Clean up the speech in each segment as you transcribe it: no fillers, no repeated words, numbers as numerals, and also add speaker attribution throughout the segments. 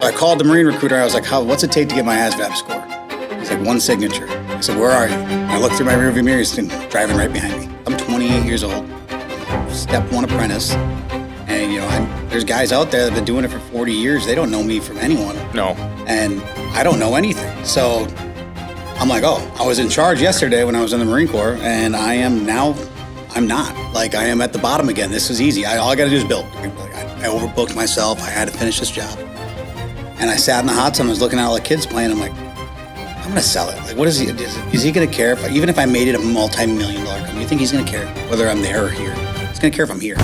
Speaker 1: I called the Marine recruiter. I was like, what's it take to get my ASVAB score? He's like, one signature. I said, where are you? And I looked through my rearview mirror, he's driving right behind me. I'm 28 years old, step 1 apprentice. And, there's guys out there that have been doing it for 40 years. They don't know me from anyone.
Speaker 2: No.
Speaker 1: And I don't know anything. So I'm like, I was in charge yesterday when I was in the Marine Corps, and I'm not. Like, I am at the bottom again. This is easy. All I got to do is build. I overbooked myself. I had to finish this job. And I sat in the hot tub and was looking at all the kids playing. I'm like, I'm going to sell it. Like, what is he? Is he going to care? Even if I made it a multi-million-dollar company, you think he's going to care whether I'm there or here? He's going to care if I'm here.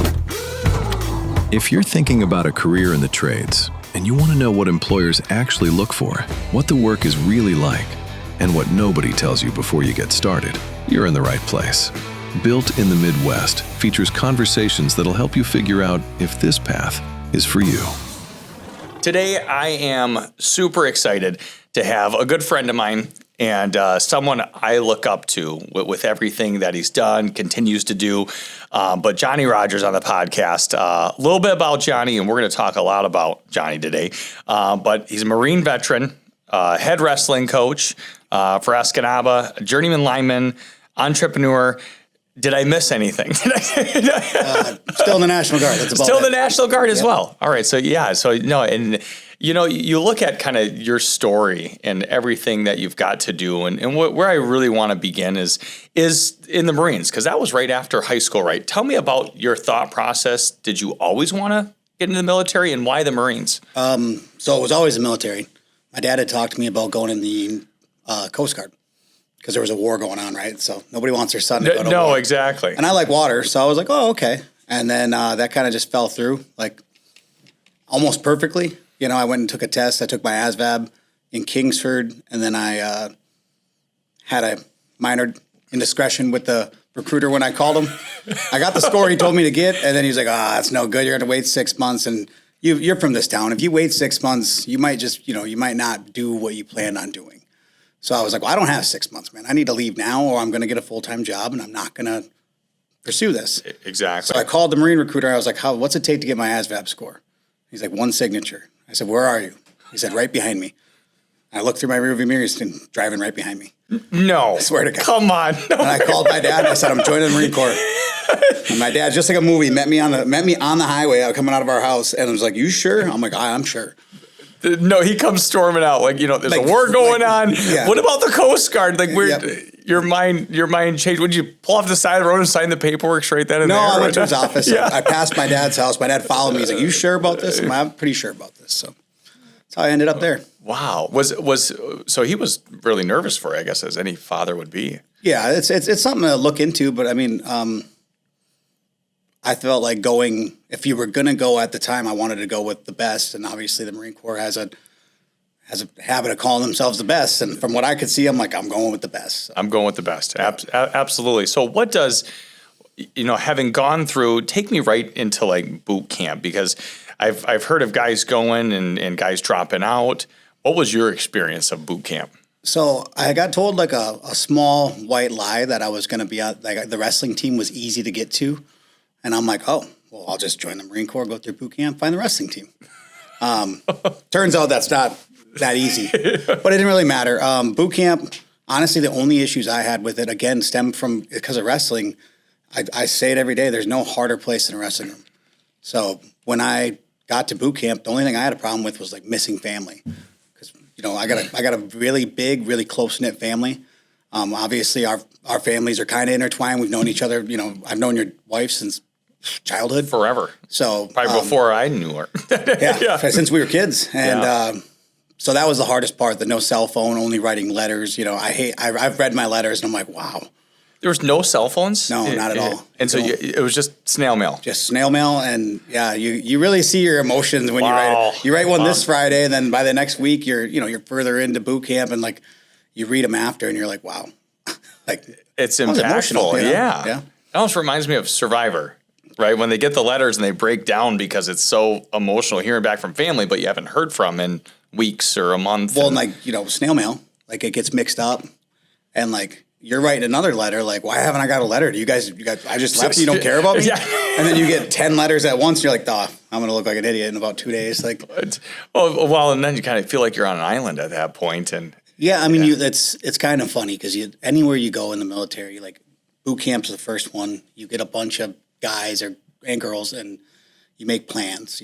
Speaker 3: If you're thinking about a career in the trades and you want to know what employers actually look for, what the work is really like, and what nobody tells you before you get started, you're in the right place. Built in the Midwest features conversations that'll help you figure out if this path is for you.
Speaker 2: Today, I am super excited to have a good friend of mine and someone I look up to with everything that he's done, continues to do. But Johnny Rogers on the podcast. A little bit about Johnny, and we're going to talk a lot about Johnny today. But he's a Marine veteran, head wrestling coach for Escanaba, journeyman lineman, entrepreneur. Did I miss anything?
Speaker 1: Still in the National Guard. That's about
Speaker 2: Still
Speaker 1: it.
Speaker 2: the National Guard as well. All right. So, you look at kind of your story and everything that you've got to do. And where I really want to begin is in the Marines, because that was right after high school, right? Tell me about your thought process. Did you always want to get into the military, and why the Marines?
Speaker 1: So it was always the military. My dad had talked to me about going in the Coast Guard, because there was a war going on, right? So nobody wants their son to go to war.
Speaker 2: No, exactly.
Speaker 1: And I like water, so I was like, oh, okay. And then that kind of just fell through, like, almost perfectly. I went and took a test. I took my ASVAB in Kingsford, and then I had a minor indiscretion with the recruiter when I called him. I got the score he told me to get, and then he's like, it's no good. You're going to wait 6 months, and you're from this town. If you wait 6 months, you might just, you might not do what you planned on doing. So I was like, I don't have 6 months, man. I need to leave now, or I'm going to get a full-time job, and I'm not going to pursue this.
Speaker 2: Exactly.
Speaker 1: So I called the Marine recruiter. I was like, what's it take to get my ASVAB score? He's like, one signature. I said, where are you? He said, right behind me. I looked through my rearview mirror, he's driving right behind me.
Speaker 2: No.
Speaker 1: I swear to God.
Speaker 2: Come on. No.
Speaker 1: And I called my dad, and I said, I'm joining the Marine Corps. And my dad, just like a movie, met me on the highway coming out of our house, and was like, you sure? I'm like, I'm sure.
Speaker 2: No, he comes storming out like, there's a war going on. Yeah. What about the Coast Guard? Like, your mind changed. Would you pull off the side of the road and sign the paperwork straight then and there?
Speaker 1: No, I went to his office.
Speaker 2: Yeah.
Speaker 1: I passed my dad's house. My dad followed me. He's like, you sure about this? I'm pretty sure about this. So that's how I ended up there.
Speaker 2: Wow. So he was really nervous for it, I guess, as any father would be.
Speaker 1: Yeah, it's something to look into, but I mean, I felt like going, if you were going to go at the time, I wanted to go with the best. And obviously the Marine Corps has a habit of calling themselves the best. And from what I could see, I'm like, I'm going with the best. So.
Speaker 2: I'm going with the best. Absolutely. So what does, having gone through, take me right into like boot camp, because I've heard of guys going and guys dropping out. What was your experience of boot camp?
Speaker 1: So I got told like a small white lie that I was going to be out, like the wrestling team was easy to get to. And I'm like, I'll just join the Marine Corps, go through boot camp, find the wrestling team. Turns out that's not that easy, but it didn't really matter. Boot camp, honestly, the only issues I had with it, again, stemmed from, because of wrestling, I say it every day, there's no harder place than a wrestling room. So when I got to boot camp, the only thing I had a problem with was like missing family. Because, I got a really big, really close-knit family. Obviously, our families are kind of intertwined. We've known each other, I've known your wife since childhood.
Speaker 2: Forever.
Speaker 1: So
Speaker 2: probably before I knew her.
Speaker 1: yeah, since we were kids. And so that was the hardest part, the no cell phone, only writing letters. I've read my letters and I'm like, wow.
Speaker 2: There was no cell phones?
Speaker 1: No, not at all.
Speaker 2: And so it was just snail mail?
Speaker 1: Just snail mail. And you really see your emotions when you write it. You write one this Friday, and then by the next week, you're further into boot camp, and like you read them after and you're like, wow. Like
Speaker 2: it's impactful. Yeah. It almost reminds me of Survivor. Right, when they get the letters and they break down because it's so emotional hearing back from family, but you haven't heard from in weeks or a month.
Speaker 1: Well, and snail mail, like it gets mixed up, and like you're writing another letter. Like, why haven't I got a letter? You guys, I just left. You don't care about me.
Speaker 2: Yeah.
Speaker 1: And then you get 10 letters at once. And you're like, oh, I'm going to look like an idiot in about 2 days. Like,
Speaker 2: well, and then you kind of feel like you're on an island at that point. And
Speaker 1: yeah, I mean, it's kind of funny because anywhere you go in the military, like boot camp's the first one. You get a bunch of guys and girls, and you make plans.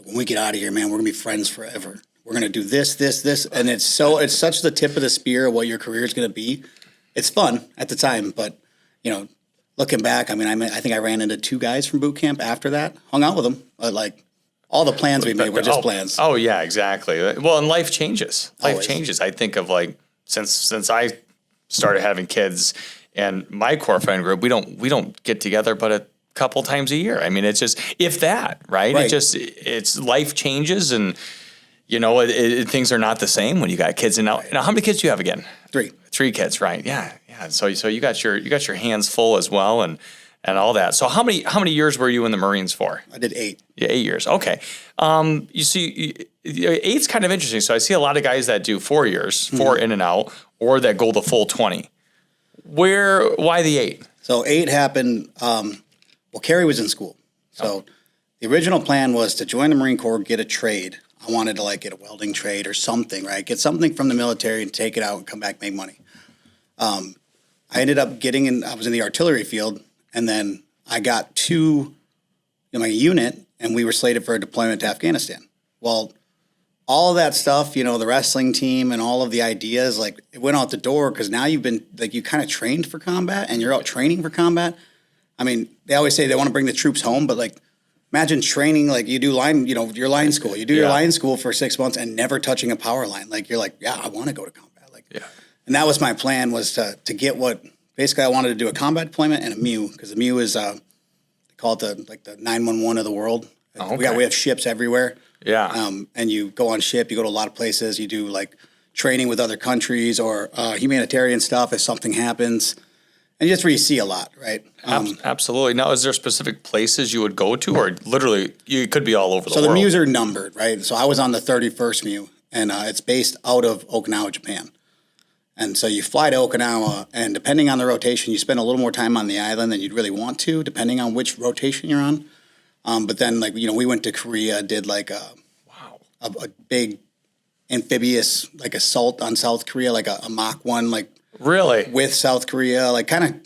Speaker 1: When we get out of here, man, we're gonna be friends forever. We're gonna do this, and it's such the tip of the spear of what your career is gonna be. It's fun at the time, but looking back, I mean, I think I ran into 2 guys from boot camp after that, hung out with them, but like all the plans we made were just plans.
Speaker 2: Oh yeah, exactly. Well, and life changes.
Speaker 1: Always.
Speaker 2: Changes. I think of like since I started having kids and my core friend group, we don't get together, but a couple times a year. I mean, it's just if that, right?
Speaker 1: Right.
Speaker 2: It's life changes, and things are not the same when you got kids. And now how many kids do you have again?
Speaker 1: 3.
Speaker 2: 3 kids, right? Yeah. So you got your hands full as well, and all that. So how many years were you in the Marines for?
Speaker 1: I did 8.
Speaker 2: Yeah, 8 years. Okay. You see, 8's kind of interesting. So I see a lot of guys that do 4 years, 4 in and out, or that go the full 20. Why the 8?
Speaker 1: So 8 happened. Carrie was in school. So the original plan was to join the Marine Corps, get a trade. I wanted to get a welding trade or something, right? Get something from the military and take it out and come back, make money. I ended up I was in the artillery field, and then I got to my unit, and we were slated for a deployment to Afghanistan. Well, all of that stuff, the wrestling team and all of the ideas, it went out the door because now you've been, you kind of trained for combat, and you're out training for combat. I mean, they always say they want to bring the troops home, but imagine training you do line, your line school. You do your line school for 6 months and never touching a power line. You're like, yeah, I want to go to combat. And that was my plan, was to get basically I wanted to do a combat deployment and a MEU, because the MEU is they call it the 911 of the world.
Speaker 2: Oh, okay.
Speaker 1: We have ships everywhere.
Speaker 2: Yeah.
Speaker 1: And you go on ship, you go to a lot of places, you do training with other countries or humanitarian stuff if something happens. And that's where you see a lot, right?
Speaker 2: Absolutely. Now, is there specific places you would go to, or literally you could be all over the world?
Speaker 1: So the MEUs are numbered, right? So I was on the 31st MEU, and it's based out of Okinawa, Japan. And so you fly to Okinawa, and depending on the rotation, you spend a little more time on the island than you'd really want to, depending on which rotation you're on. But then, we went to Korea, did a big amphibious assault on South Korea, a Mach 1,
Speaker 2: really
Speaker 1: with South Korea, kind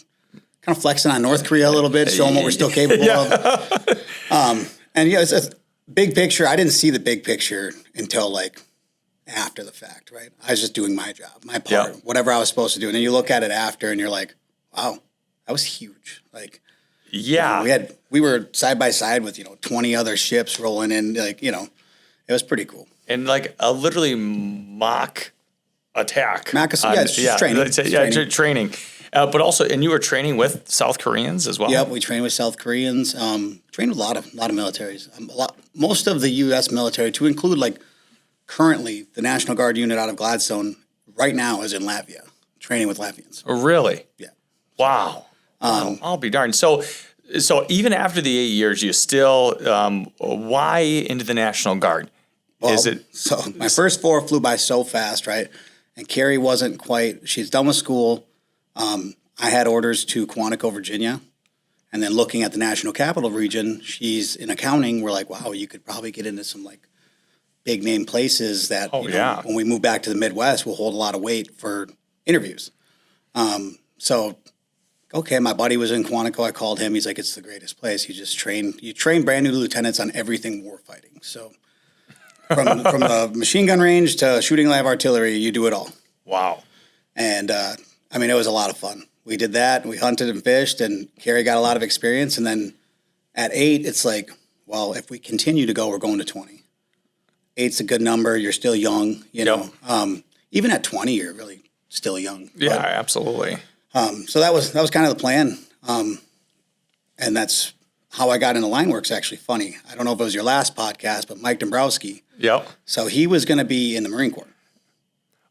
Speaker 1: of flexing on North Korea a little bit, showing what we're still capable of. And it's a big picture. I didn't see the big picture until after the fact, right? I was just doing my job, my part, whatever I was supposed to do. And then you look at it after, and you're like, wow, that was huge. We were side by side with 20 other ships rolling in. It was pretty cool.
Speaker 2: And a literally mock attack.
Speaker 1: It's just training.
Speaker 2: Training. But also, and you were training with South Koreans as well?
Speaker 1: Yep, we trained with South Koreans. Trained with a lot of militaries. Most of the U.S. military, to include currently the National Guard unit out of Gladstone right now is in Latvia, training with Latvians.
Speaker 2: Oh, really?
Speaker 1: Yeah.
Speaker 2: Wow. I'll be darned. So even after the 8 years, you still, why into the National Guard?
Speaker 1: Well, so my first 4 flew by so fast, right? And Carrie wasn't quite, she's done with school. I had orders to Quantico, Virginia. And then looking at the National Capital Region, she's in accounting. We're like, wow, you could probably get into some big name places that when we move back to the Midwest will hold a lot of weight for interviews. So, okay, my buddy was in Quantico. I called him. He's like, it's the greatest place. You train brand new lieutenants on everything war fighting. So from the machine gun range to shooting live artillery, you do it all.
Speaker 2: Wow.
Speaker 1: And it was a lot of fun. We did that, and we hunted and fished, and Carrie got a lot of experience. And then at 8, it's if we continue to go, we're going to 20. 8's a good number. You're still young, you know. Even at 20, you're really still young.
Speaker 2: Yeah, absolutely.
Speaker 1: So that was kind of the plan. And that's how I got into Lineworks, actually. Funny. I don't know if it was your last podcast, but Mike Dombrowski.
Speaker 2: Yep.
Speaker 1: So he was going to be in the Marine Corps.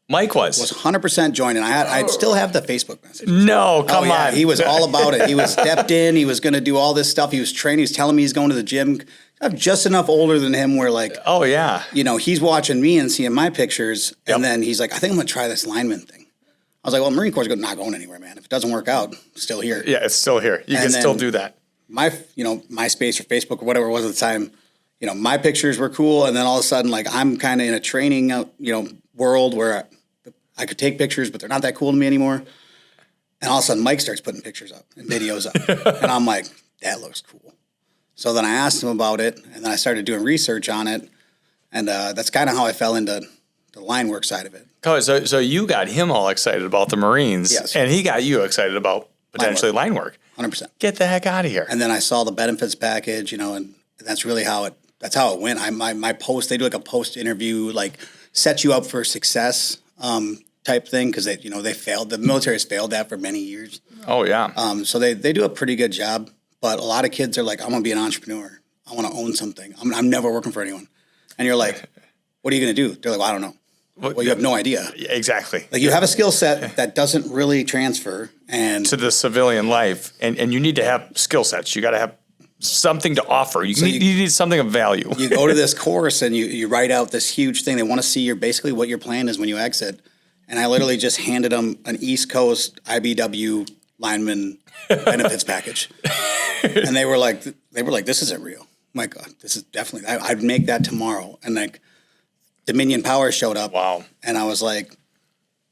Speaker 2: Mike was
Speaker 1: 100% joining. I still have the Facebook message.
Speaker 2: No, come on.
Speaker 1: He was all about it. He was stepped in. He was going to do all this stuff. He was training. He was telling me he's going to the gym. I'm just enough older than him where
Speaker 2: oh yeah,
Speaker 1: he's watching me and seeing my pictures. And then he's like, I think I'm going to try this lineman thing. I was like, well, Marine Corps is not going anywhere, man. If it doesn't work out, it's still here.
Speaker 2: Yeah, it's still here. You can still do that.
Speaker 1: My, MySpace or Facebook or whatever it was at the time, my pictures were cool. And then all of a sudden, like, I'm kind of in a training, world where I could take pictures, but they're not that cool to me anymore. And all of a sudden, Mike starts putting pictures up and videos up. And I'm like, that looks cool. So then I asked him about it, and then I started doing research on it. And that's kind of how I fell into the line work side of it.
Speaker 2: Oh, so you got him all excited about the Marines,
Speaker 1: yes,
Speaker 2: and he got you excited about potentially line work.
Speaker 1: 100%.
Speaker 2: Get the heck out of here.
Speaker 1: And then I saw the benefits package, and that's really how it went. My post, they do like a post interview, like set you up for success type thing, because they failed. The military has failed that for many years.
Speaker 2: Oh yeah.
Speaker 1: So they do a pretty good job, but a lot of kids are like, I'm gonna be an entrepreneur. I want to own something. I'm never working for anyone. And you're like, what are you gonna do? They're like, well, I don't know. Well, you have no idea.
Speaker 2: Exactly.
Speaker 1: Like, you have a skill set that doesn't really transfer to
Speaker 2: the civilian life, and you need to have skill sets. You got to have something to offer. You need something of value.
Speaker 1: You go to this course and you write out this huge thing. They want to see basically what your plan is when you exit. And I literally just handed them an East Coast IBW lineman benefits package, and they were like, this isn't real. My God, this is definitely. I'd make that tomorrow, and like. Dominion Power showed up.
Speaker 2: Wow.
Speaker 1: And I was like,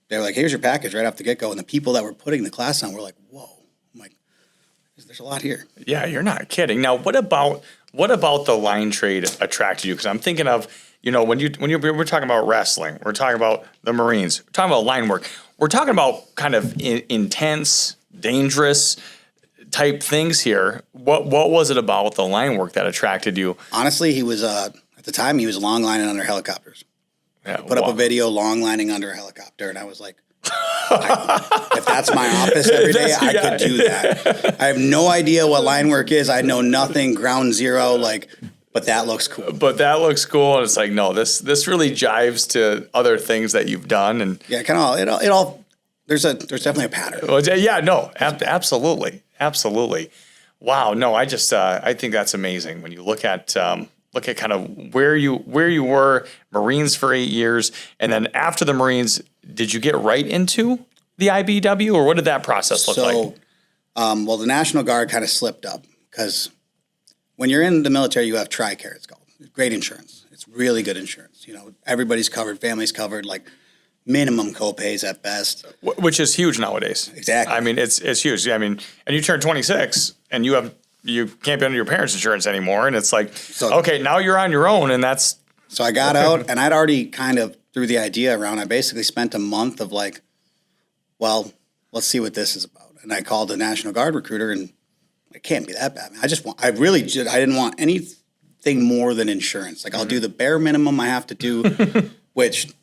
Speaker 1: they were like, here's your package right off the get-go. And the people that were putting the class on were like, whoa. I'm like, there's a lot here.
Speaker 2: Yeah, you're not kidding. Now, what about the line trade attracted you? Because I'm thinking of, we're talking about wrestling, we're talking about the Marines, we're talking about line work, we're talking about kind of intense, dangerous type things here. What was it about the line work that attracted you?
Speaker 1: Honestly, he was at the time, he was long lining under helicopters.
Speaker 2: Yeah,
Speaker 1: put up a video long lining under a helicopter, and I was like, if that's my office every day, I could do that. I have no idea what line work is. I know nothing, ground zero, but that looks cool.
Speaker 2: And it's like, no, this really jives to other things that you've done. And
Speaker 1: yeah, kind of it all. There's definitely a pattern.
Speaker 2: Well, yeah, no, absolutely. Wow, no, I just I think that's amazing when you look at kind of where you were, Marines for 8 years, and then after the Marines, did you get right into the IBW, or what did that process look like?
Speaker 1: Well, the National Guard kind of slipped up, because when you're in the military, you have TRICARE, it's called. Great insurance. It's really good insurance. Everybody's covered, family's covered, like minimum copays at best.
Speaker 2: Which is huge nowadays.
Speaker 1: Exactly.
Speaker 2: I mean, it's huge. I mean, and you turn 26 and you can't be under your parents' insurance anymore. And it's like, okay, now you're on your own, and that's.
Speaker 1: So I got out, and I'd already kind of threw the idea around. I basically spent a month of like, well, let's see what this is about. And I called the National Guard recruiter, and it can't be that bad, man. I didn't want anything more than insurance. Like, I'll do the bare minimum I have to do, which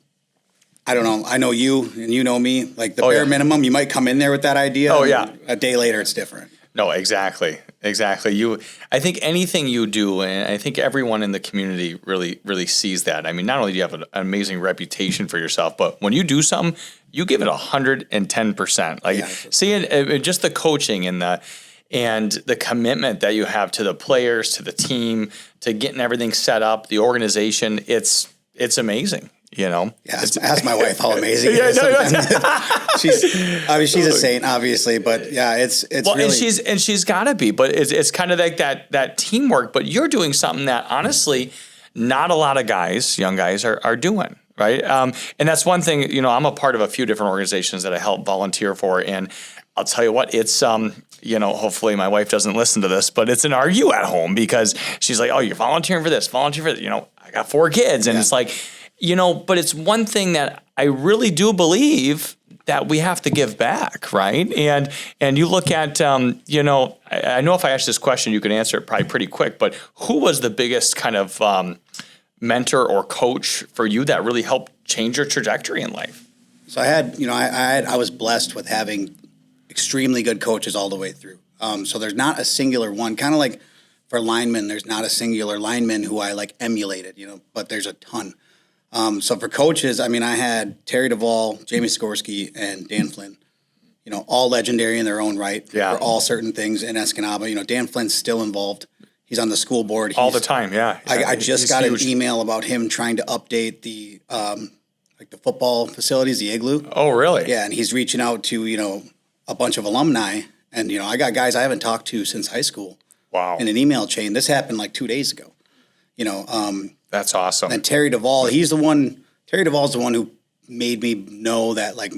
Speaker 1: I don't know. I know you, and you know me. Like, the bare minimum, you might come in there with that idea.
Speaker 2: Oh, yeah.
Speaker 1: A day later, it's different.
Speaker 2: No, exactly. I think anything you do, and I think everyone in the community really sees that. I mean, not only do you have an amazing reputation for yourself, but when you do something, you give it 110%. Like, seeing just the coaching and the commitment that you have to the players, to the team, to getting everything set up, the organization, it's amazing. Yeah,
Speaker 1: ask my wife how amazing it is. She's a saint, obviously, but yeah, it's
Speaker 2: well,
Speaker 1: really,
Speaker 2: and she's got to be, but it's kind of like that teamwork. But you're doing something that honestly, not a lot of young guys are doing, right? And that's one thing. I'm a part of a few different organizations that I help volunteer for, and I'll tell you what, it's hopefully my wife doesn't listen to this, but it's an argue at home, because she's like, oh, you're volunteering for this, I got 4 kids, and it's like. But it's one thing that I really do believe that we have to give back, right? And you look at, I know if I ask this question, you can answer it probably pretty quick, but who was the biggest kind of mentor or coach for you that really helped change your trajectory in life?
Speaker 1: So I was blessed with having extremely good coaches all the way through. So there's not a singular one, kind of like for linemen, there's not a singular lineman who I emulated, but there's a ton. So for coaches, I had Terry Duvall, Jamie Skorsky, and Dan Flynn, all legendary in their own right for all certain things in Escanaba. Dan Flynn's still involved. He's on the school board.
Speaker 2: All the time, yeah.
Speaker 1: I just got an email about him trying to update the like the football facilities, the Igloo.
Speaker 2: Oh, really?
Speaker 1: Yeah, and he's reaching out to, a bunch of alumni. And, I got guys I haven't talked to since high school.
Speaker 2: Wow.
Speaker 1: In an email chain. This happened like 2 days ago.
Speaker 2: That's awesome.
Speaker 1: And Terry Duvall, Terry Duvall's the one who made me know that, like,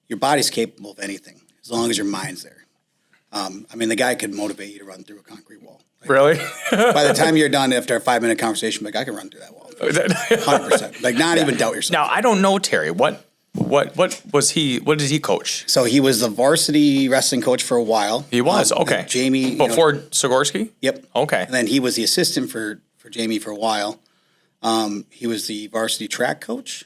Speaker 1: your body's capable of anything as long as your mind's there. The guy could motivate you to run through a concrete wall. Like,
Speaker 2: Really?
Speaker 1: by the time you're done after a 5-minute conversation, like, I can run through that wall. 100%. Like, not even doubt yourself.
Speaker 2: Now, I don't know Terry. What was he? What did he coach?
Speaker 1: So he was the varsity wrestling coach for a while.
Speaker 2: He was okay.
Speaker 1: Jamie
Speaker 2: before Sikorsky.
Speaker 1: Yep.
Speaker 2: Okay.
Speaker 1: And then he was the assistant for Jamie for a while. He was the varsity track coach.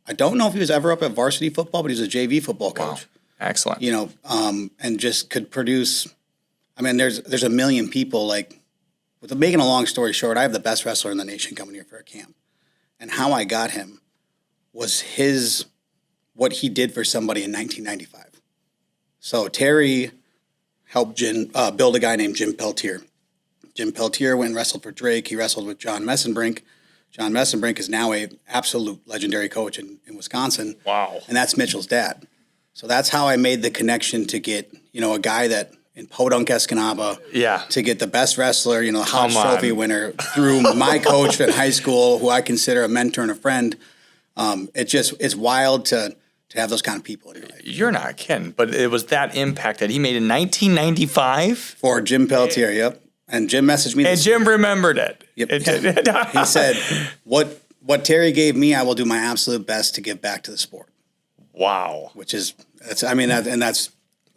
Speaker 1: I don't know if he was ever up at varsity football, but he was a JV football coach.
Speaker 2: Wow. Excellent.
Speaker 1: And just could produce. There's a million people. Like, with making a long story short, I have the best wrestler in the nation coming here for a camp, and how I got him was what he did for somebody in 1995. So Terry helped build a guy named Jim Peltier. Jim Peltier went and wrestled for Drake. He wrestled with John Messenbrink. John Messenbrink is now a absolute legendary coach in Wisconsin.
Speaker 2: Wow.
Speaker 1: And that's Mitchell's dad. So that's how I made the connection to get, a guy that in Podunk, Escanaba, to get the best wrestler, the Hodge Trophy winner through my coach in high school, who I consider a mentor and a friend. It's wild to have those kind of people in your life.
Speaker 2: You're not kidding, but it was that impact that he made in 1995
Speaker 1: for Jim Peltier. Yep. And Jim messaged me.
Speaker 2: And Jim remembered it.
Speaker 1: Yep. He said, what Terry gave me, I will do my absolute best to give back to the sport.
Speaker 2: Wow.
Speaker 1: That's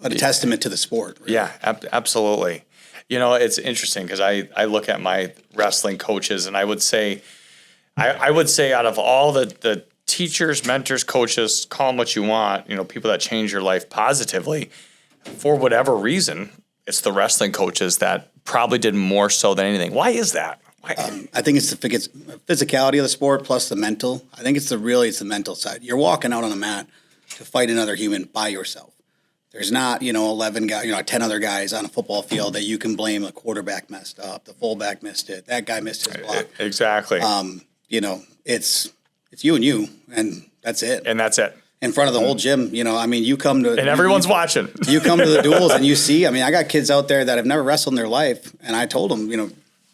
Speaker 1: a testament to the sport. Really.
Speaker 2: Yeah, absolutely. It's interesting because I look at my wrestling coaches, and I would say out of all the teachers, mentors, coaches, call them what you want, people that change your life positively, for whatever reason, it's the wrestling coaches that probably did more so than anything. Why is that? Why?
Speaker 1: I think it's the physicality of the sport plus the mental. I think it's the mental side. You're walking out on a mat to fight another human by yourself. There's not, 11 guys, 10 other guys on a football field that you can blame. The quarterback messed up, the fullback missed it, that guy missed his block.
Speaker 2: Exactly.
Speaker 1: It's you and you, and that's it.
Speaker 2: And that's it.
Speaker 1: In front of the whole gym, you come to...
Speaker 2: And everyone's watching.
Speaker 1: You come to the duels and you see, I got kids out there that have never wrestled in their life, and I told them,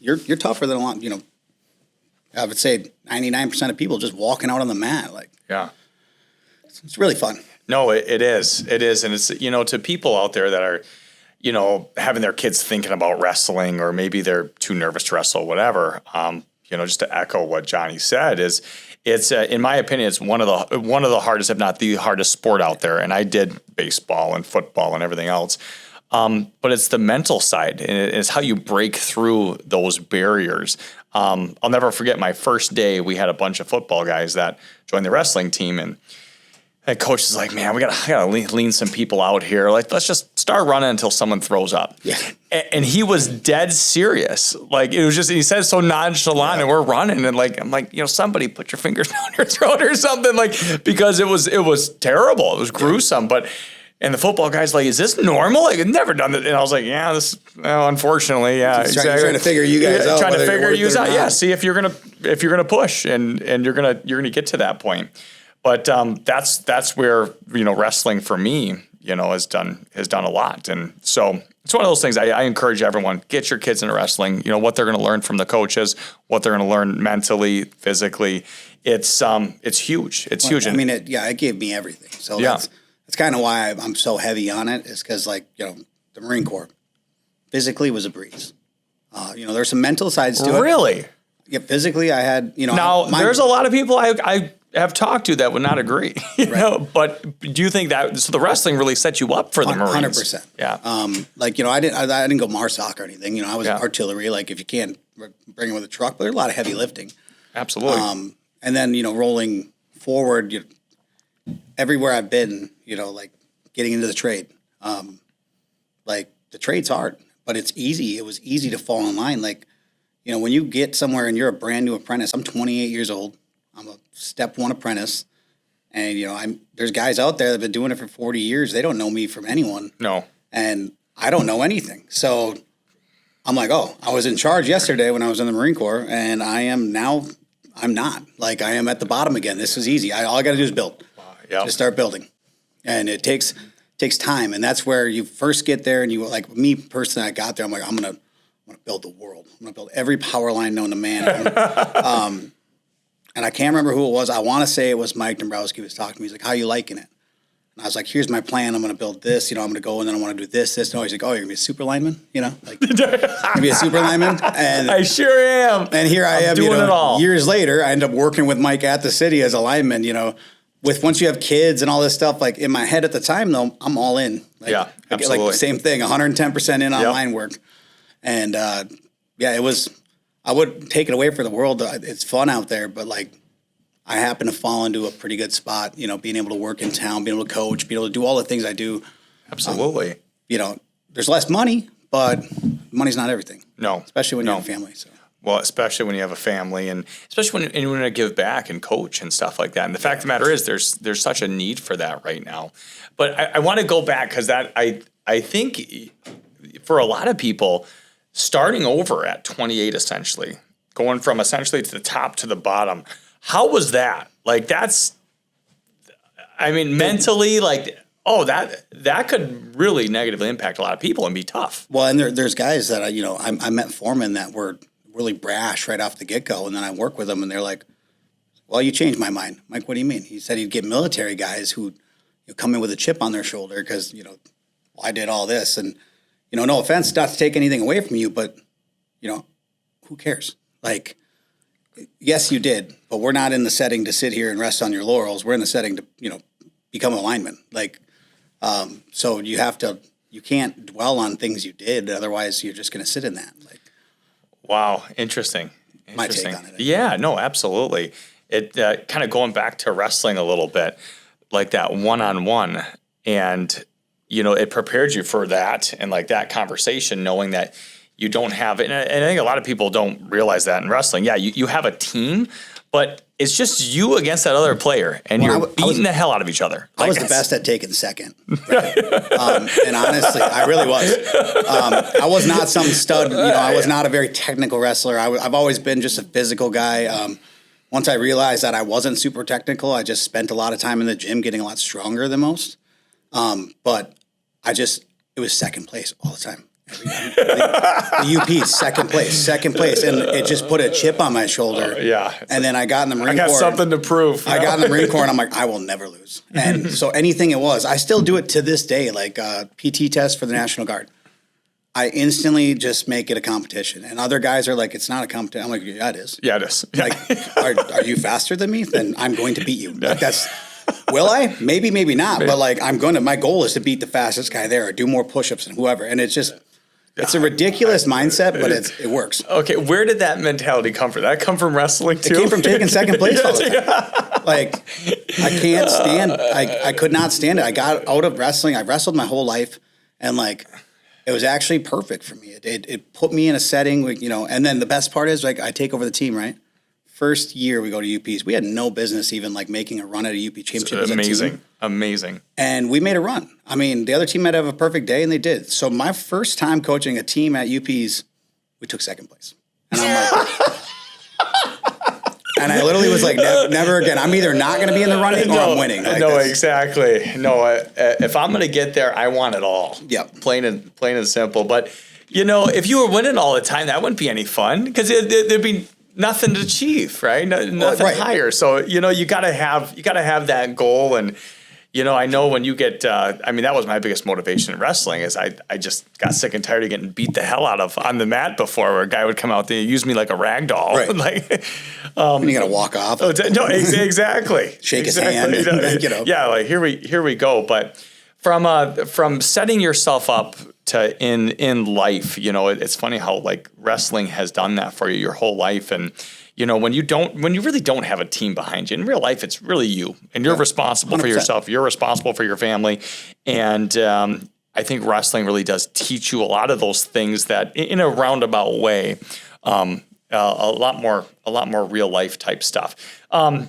Speaker 1: you're tougher than a lot, I would say 99% of people just walking out on the mat. Like,
Speaker 2: yeah.
Speaker 1: It's really fun.
Speaker 2: No, it is. It is. And it's, to people out there that are, having their kids thinking about wrestling, or maybe they're too nervous to wrestle or whatever, just to echo what Johnny said, it's in my opinion, it's one of the hardest, if not the hardest sport out there. And I did baseball and football and everything else. But it's the mental side, and it's how you break through those barriers. I'll never forget my first day. We had a bunch of football guys that joined the wrestling team, and coach is like, "Man, I gotta lean some people out here. Like, let's just start running until someone throws up."
Speaker 1: Yeah.
Speaker 2: And he was dead serious. Like, it was just, he said it so nonchalant, and we're running, and I'm like, somebody put your fingers down your throat or something, because it was terrible. It was gruesome, And the football guy's like, "Is this normal? Like, I've never done that." And I was like, "Yeah, unfortunately, yeah."
Speaker 1: Exactly. Trying to figure you guys out.
Speaker 2: Trying to figure you out. Yeah. See if you're gonna push and you're gonna get to that point. But that's where wrestling for me has done a lot, and so it's one of those things. I encourage everyone, get your kids into wrestling. What they're going to learn from the coaches, what they're going to learn mentally, physically. It's huge. It's huge.
Speaker 1: It gave me everything. So that's kind of why I'm so heavy on it. Is because the Marine Corps physically was a breeze. There's some mental sides to it.
Speaker 2: Really?
Speaker 1: Yeah, physically I had
Speaker 2: Now there's a lot of people I have talked to that would not agree, but do you think that the wrestling really set you up for the Marines?
Speaker 1: 100%.
Speaker 2: Yeah.
Speaker 1: I didn't go MARSOC or anything. I was artillery. Like, if you can bring it with a truck, but there's a lot of heavy lifting.
Speaker 2: Absolutely.
Speaker 1: And then rolling forward, everywhere I've been, getting into the trade. The trade's hard, but it's easy. It was easy to fall in line. When you get somewhere and you're a brand new apprentice, I'm 28 years old. I'm a step one apprentice, and there's guys out there that have been doing it for 40 years. They don't know me from anyone.
Speaker 2: No.
Speaker 1: And I don't know anything. So I'm like, I was in charge yesterday when I was in the Marine Corps, and I am now I'm not. Like, I am at the bottom again. This is easy. All I got to do is build.
Speaker 2: Yep.
Speaker 1: Just start building. And it takes time. And that's where you first get there, and you, like me personally, I got there, I'm like, I'm gonna build the world. I'm gonna build every power line known to man. And I can't remember who it was. I want to say it was Mike Dombrowski was talking to me. He's like, how you liking it? And I was like, here's my plan. I'm going to build this. I'm going to go, and then I want to do this. No, he's like, oh, you're going to be a super lineman? Like, you're going to be a super lineman? And
Speaker 2: I sure am.
Speaker 1: And here I am,
Speaker 2: doing it all.
Speaker 1: Years later, I end up working with Mike at the city as a lineman, with once you have kids and all this stuff, like in my head at the time, though, I'm all in. Like,
Speaker 2: yeah, absolutely.
Speaker 1: Like same thing, 110% in on line work. And it was, I wouldn't take it away for the world. It's fun out there, but like, I happen to fall into a pretty good spot, being able to work in town, being able to coach, being able to do all the things I do.
Speaker 2: Absolutely.
Speaker 1: There's less money, but money's not everything.
Speaker 2: No.
Speaker 1: Especially when you have a family. So.
Speaker 2: Well, especially when you have a family, and especially when you want to give back and coach and stuff like that. And the fact of the matter is there's such a need for that right now. But I want to go back because I think for a lot of people, starting over at 28 essentially, going from essentially to the top to the bottom, how was that? Like mentally, like, that could really negatively impact a lot of people and be tough.
Speaker 1: Well, and there's guys that I met foremen that were really brash right off the get-go, and then I work with them, and they're like, well, you changed my mind. I'm like, what do you mean? He said he'd get military guys who come in with a chip on their shoulder because, I did all this. And, no offense, not to take anything away from you, but, who cares? Like, yes, you did, but we're not in the setting to sit here and rest on your laurels. We're in the setting to, become a lineman. Like, so you can't dwell on things you did. Otherwise, you're just going to sit in that. Like,
Speaker 2: wow. Interesting.
Speaker 1: My take on it.
Speaker 2: Yeah, no, absolutely. It kind of going back to wrestling a little bit, like that one-on-one, and, it prepared you for that and like that conversation, knowing that you don't have it. And I think a lot of people don't realize that in wrestling. Yeah, you have a team, but it's just you against that other player, and you're beating the hell out of each other.
Speaker 1: I was the best at taking second. Right? And honestly, I really was. I was not some stud. I was not a very technical wrestler. I've always been just a physical guy. Once I realized that I wasn't super technical, I just spent a lot of time in the gym getting a lot stronger than most. But it was second place all the time. The UP, second place. And it just put a chip on my shoulder. And then I got in the Marine Corps.
Speaker 2: I got something to prove.
Speaker 1: I got in the Marine Corps, and I'm like, I will never lose. And so anything it was, I still do it to this day, like PT test for the National Guard. I instantly just make it a competition. And other guys are like, it's not a competition. I'm like, yeah, it is.
Speaker 2: Yeah, it is.
Speaker 1: Like, are you faster than me? Then I'm going to beat you. Like, that's... Will I? Maybe, maybe not. But like, my goal is to beat the fastest guy there or do more push-ups than whoever. And it's just... It's a ridiculous mindset, but it works.
Speaker 2: Okay, where did that mentality come from? Did that come from wrestling too?
Speaker 1: It came from taking second place all the time. Like, I can't stand. I could not stand it. I got out of wrestling. I wrestled my whole life, and like, it was actually perfect for me. It put me in a setting, where, And then the best part is, like, I take over the team. Right, first year we go to UPs. We had no business even like making a run at a UP championship.
Speaker 2: Amazing.
Speaker 1: And we made a run. I mean, the other team might have a perfect day, and they did. So my first time coaching a team at UPs, we took second place. And I'm like, and I literally was like, never again. I'm either not going to be in the running or I'm winning. Like,
Speaker 2: exactly. No, if I'm going to get there, I want it all.
Speaker 1: Yep.
Speaker 2: Plain and simple. But, if you were winning all the time, that wouldn't be any fun because there'd be nothing to achieve, right? Nothing higher. So, you got to have that goal. And, I know when you get, that was my biggest motivation in wrestling is I just got sick and tired of getting beat the hell out of on the mat before, where a guy would come out there and use me like a rag doll.
Speaker 1: Right. And you got to walk off.
Speaker 2: No, exactly.
Speaker 1: Shake his hand.
Speaker 2: Yeah, like here we go. But from setting yourself up to in life, it's funny how like wrestling has done that for you your whole life. And when you really don't have a team behind you in real life, it's really you, and you're responsible 100%. For yourself. You're responsible for your family. And I think wrestling really does teach you a lot of those things that in a roundabout way, a lot more real life type stuff. So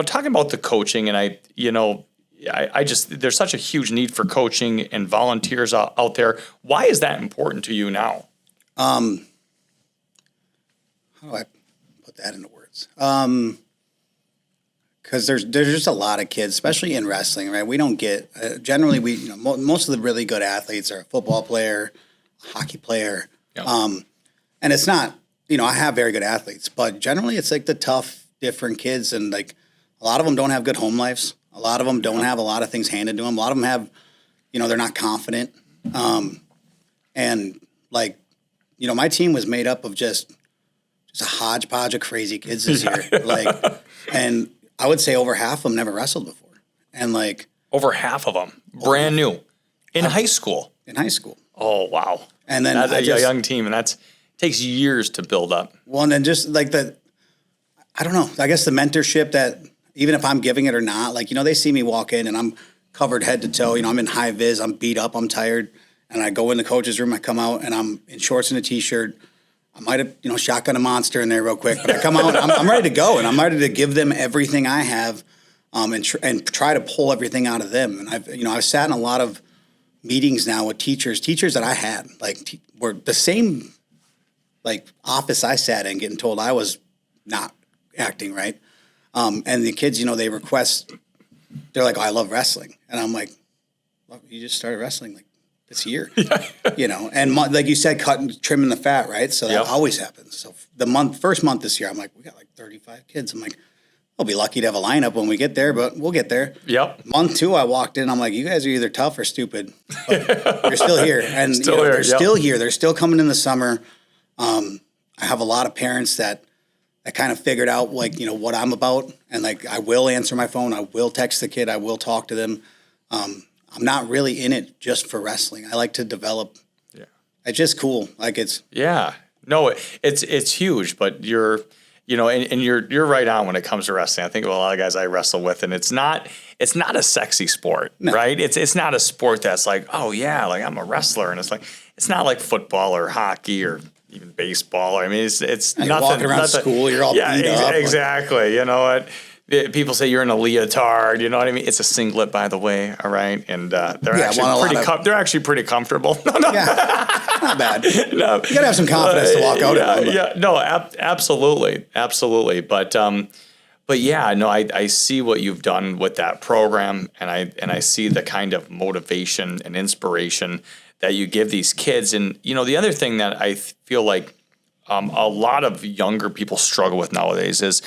Speaker 2: talking about the coaching, and I just, there's such a huge need for coaching and volunteers out there. Why is that important to you now?
Speaker 1: How do I put that into words? Because there's just a lot of kids, especially in wrestling, right? We don't get generally most of the really good athletes are a football player, a hockey player,
Speaker 2: Yep.
Speaker 1: And it's not I have very good athletes, but generally it's like the tough, different kids, and like a lot of them don't have good home lives. A lot of them don't have a lot of things handed to them. A lot of them have, they're not confident, and like my team was made up of just a hodgepodge of crazy kids this year, and I would say over half of them never wrestled before. And like
Speaker 2: over half of them, brand new in high school.
Speaker 1: In high school.
Speaker 2: Oh, wow.
Speaker 1: And then
Speaker 2: that's a young team, and takes years to build up.
Speaker 1: Well, and then just like I don't know, I guess the mentorship that even if I'm giving it or not, like, they see me walk in and I'm covered head to toe, I'm in high vis, I'm beat up, I'm tired. And I go in the coach's room, I come out and I'm in shorts and a t-shirt. I might have, shotgun a monster in there real quick, but I come out, I'm ready to go, and I'm ready to give them everything I have, and try to pull everything out of them. And I've sat in a lot of meetings now with teachers that I had, like were the same, like office I sat in, getting told I was not acting right. And the kids, they request, they're like, oh, I love wrestling, and I'm like, well, you just started wrestling like this year, and like you said, trimming the fat, right? So that always happens. So first month this year, I'm like, we got like 35 kids. I'm like, we'll be lucky to have a lineup when we get there, but we'll get there.
Speaker 2: Yep.
Speaker 1: Month 2, I walked in, I'm like, you guys are either tough or stupid, but you're still here. And they're still here. They're still coming in the summer. I have a lot of parents that kind of figured out like, what I'm about. And like, I will answer my phone. I will text the kid. I will talk to them. I'm not really in it just for wrestling. I like to develop. Yeah. It's just cool. Like it's.
Speaker 2: Yeah. No, it's huge, but you're right on when it comes to wrestling. I think of a lot of guys I wrestle with, and it's not a sexy sport, right? It's not a sport that's like, oh yeah, like I'm a wrestler. And it's not like football or hockey or even baseball. I mean, it's
Speaker 1: you're
Speaker 2: nothing.
Speaker 1: Walking around school, you're all beat up.
Speaker 2: Exactly. You know what? People say you're in a leotard, you know what I mean? It's a singlet, by the way, all right? And they're actually pretty comfortable.
Speaker 1: Not bad. No. You got to have some confidence to walk out in them.
Speaker 2: Yeah, no, absolutely. But yeah, no, I see what you've done with that program, and I see the kind of motivation and inspiration that you give these kids. And, the other thing that I feel like a lot of younger people struggle with nowadays is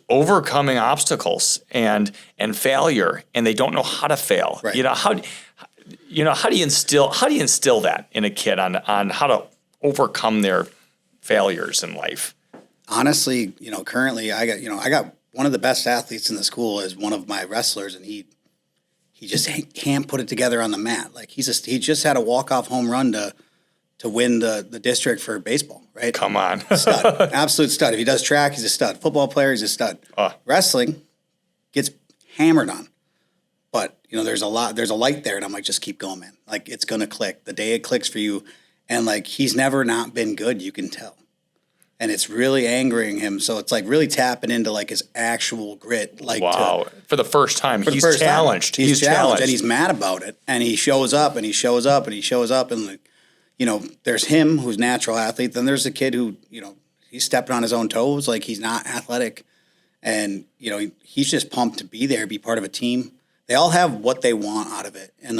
Speaker 2: overcoming obstacles and failure, and they don't know how to fail.
Speaker 1: Right.
Speaker 2: How do you instill that in a kid on how to overcome their failures in life? Honestly,
Speaker 1: currently I got one of the best athletes in the school is one of my wrestlers, and he just can't put it together on the mat. Like he just had a walk-off home run to win the district for baseball, right?
Speaker 2: Come on.
Speaker 1: Stud. Absolute stud. If he does track, he's a stud. Football player, he's a stud. Wrestling gets hammered on. But, there's a light there, and I'm like, just keep going, man. Like, it's going to click. The day it clicks for you, and, like, he's never not been good, you can tell. And it's really angering him. So it's, like, really tapping into, like, his actual grit. Like,
Speaker 2: wow. For the first time, he's challenged.
Speaker 1: He's challenged, and he's mad about it. And he shows up, and he shows up, and he shows up, and, like, there's him who's a natural athlete. Then there's the kid who, he's stepping on his own toes. Like, he's not athletic. And, he's just pumped to be there, be part of a team. They all have what they want out of it. And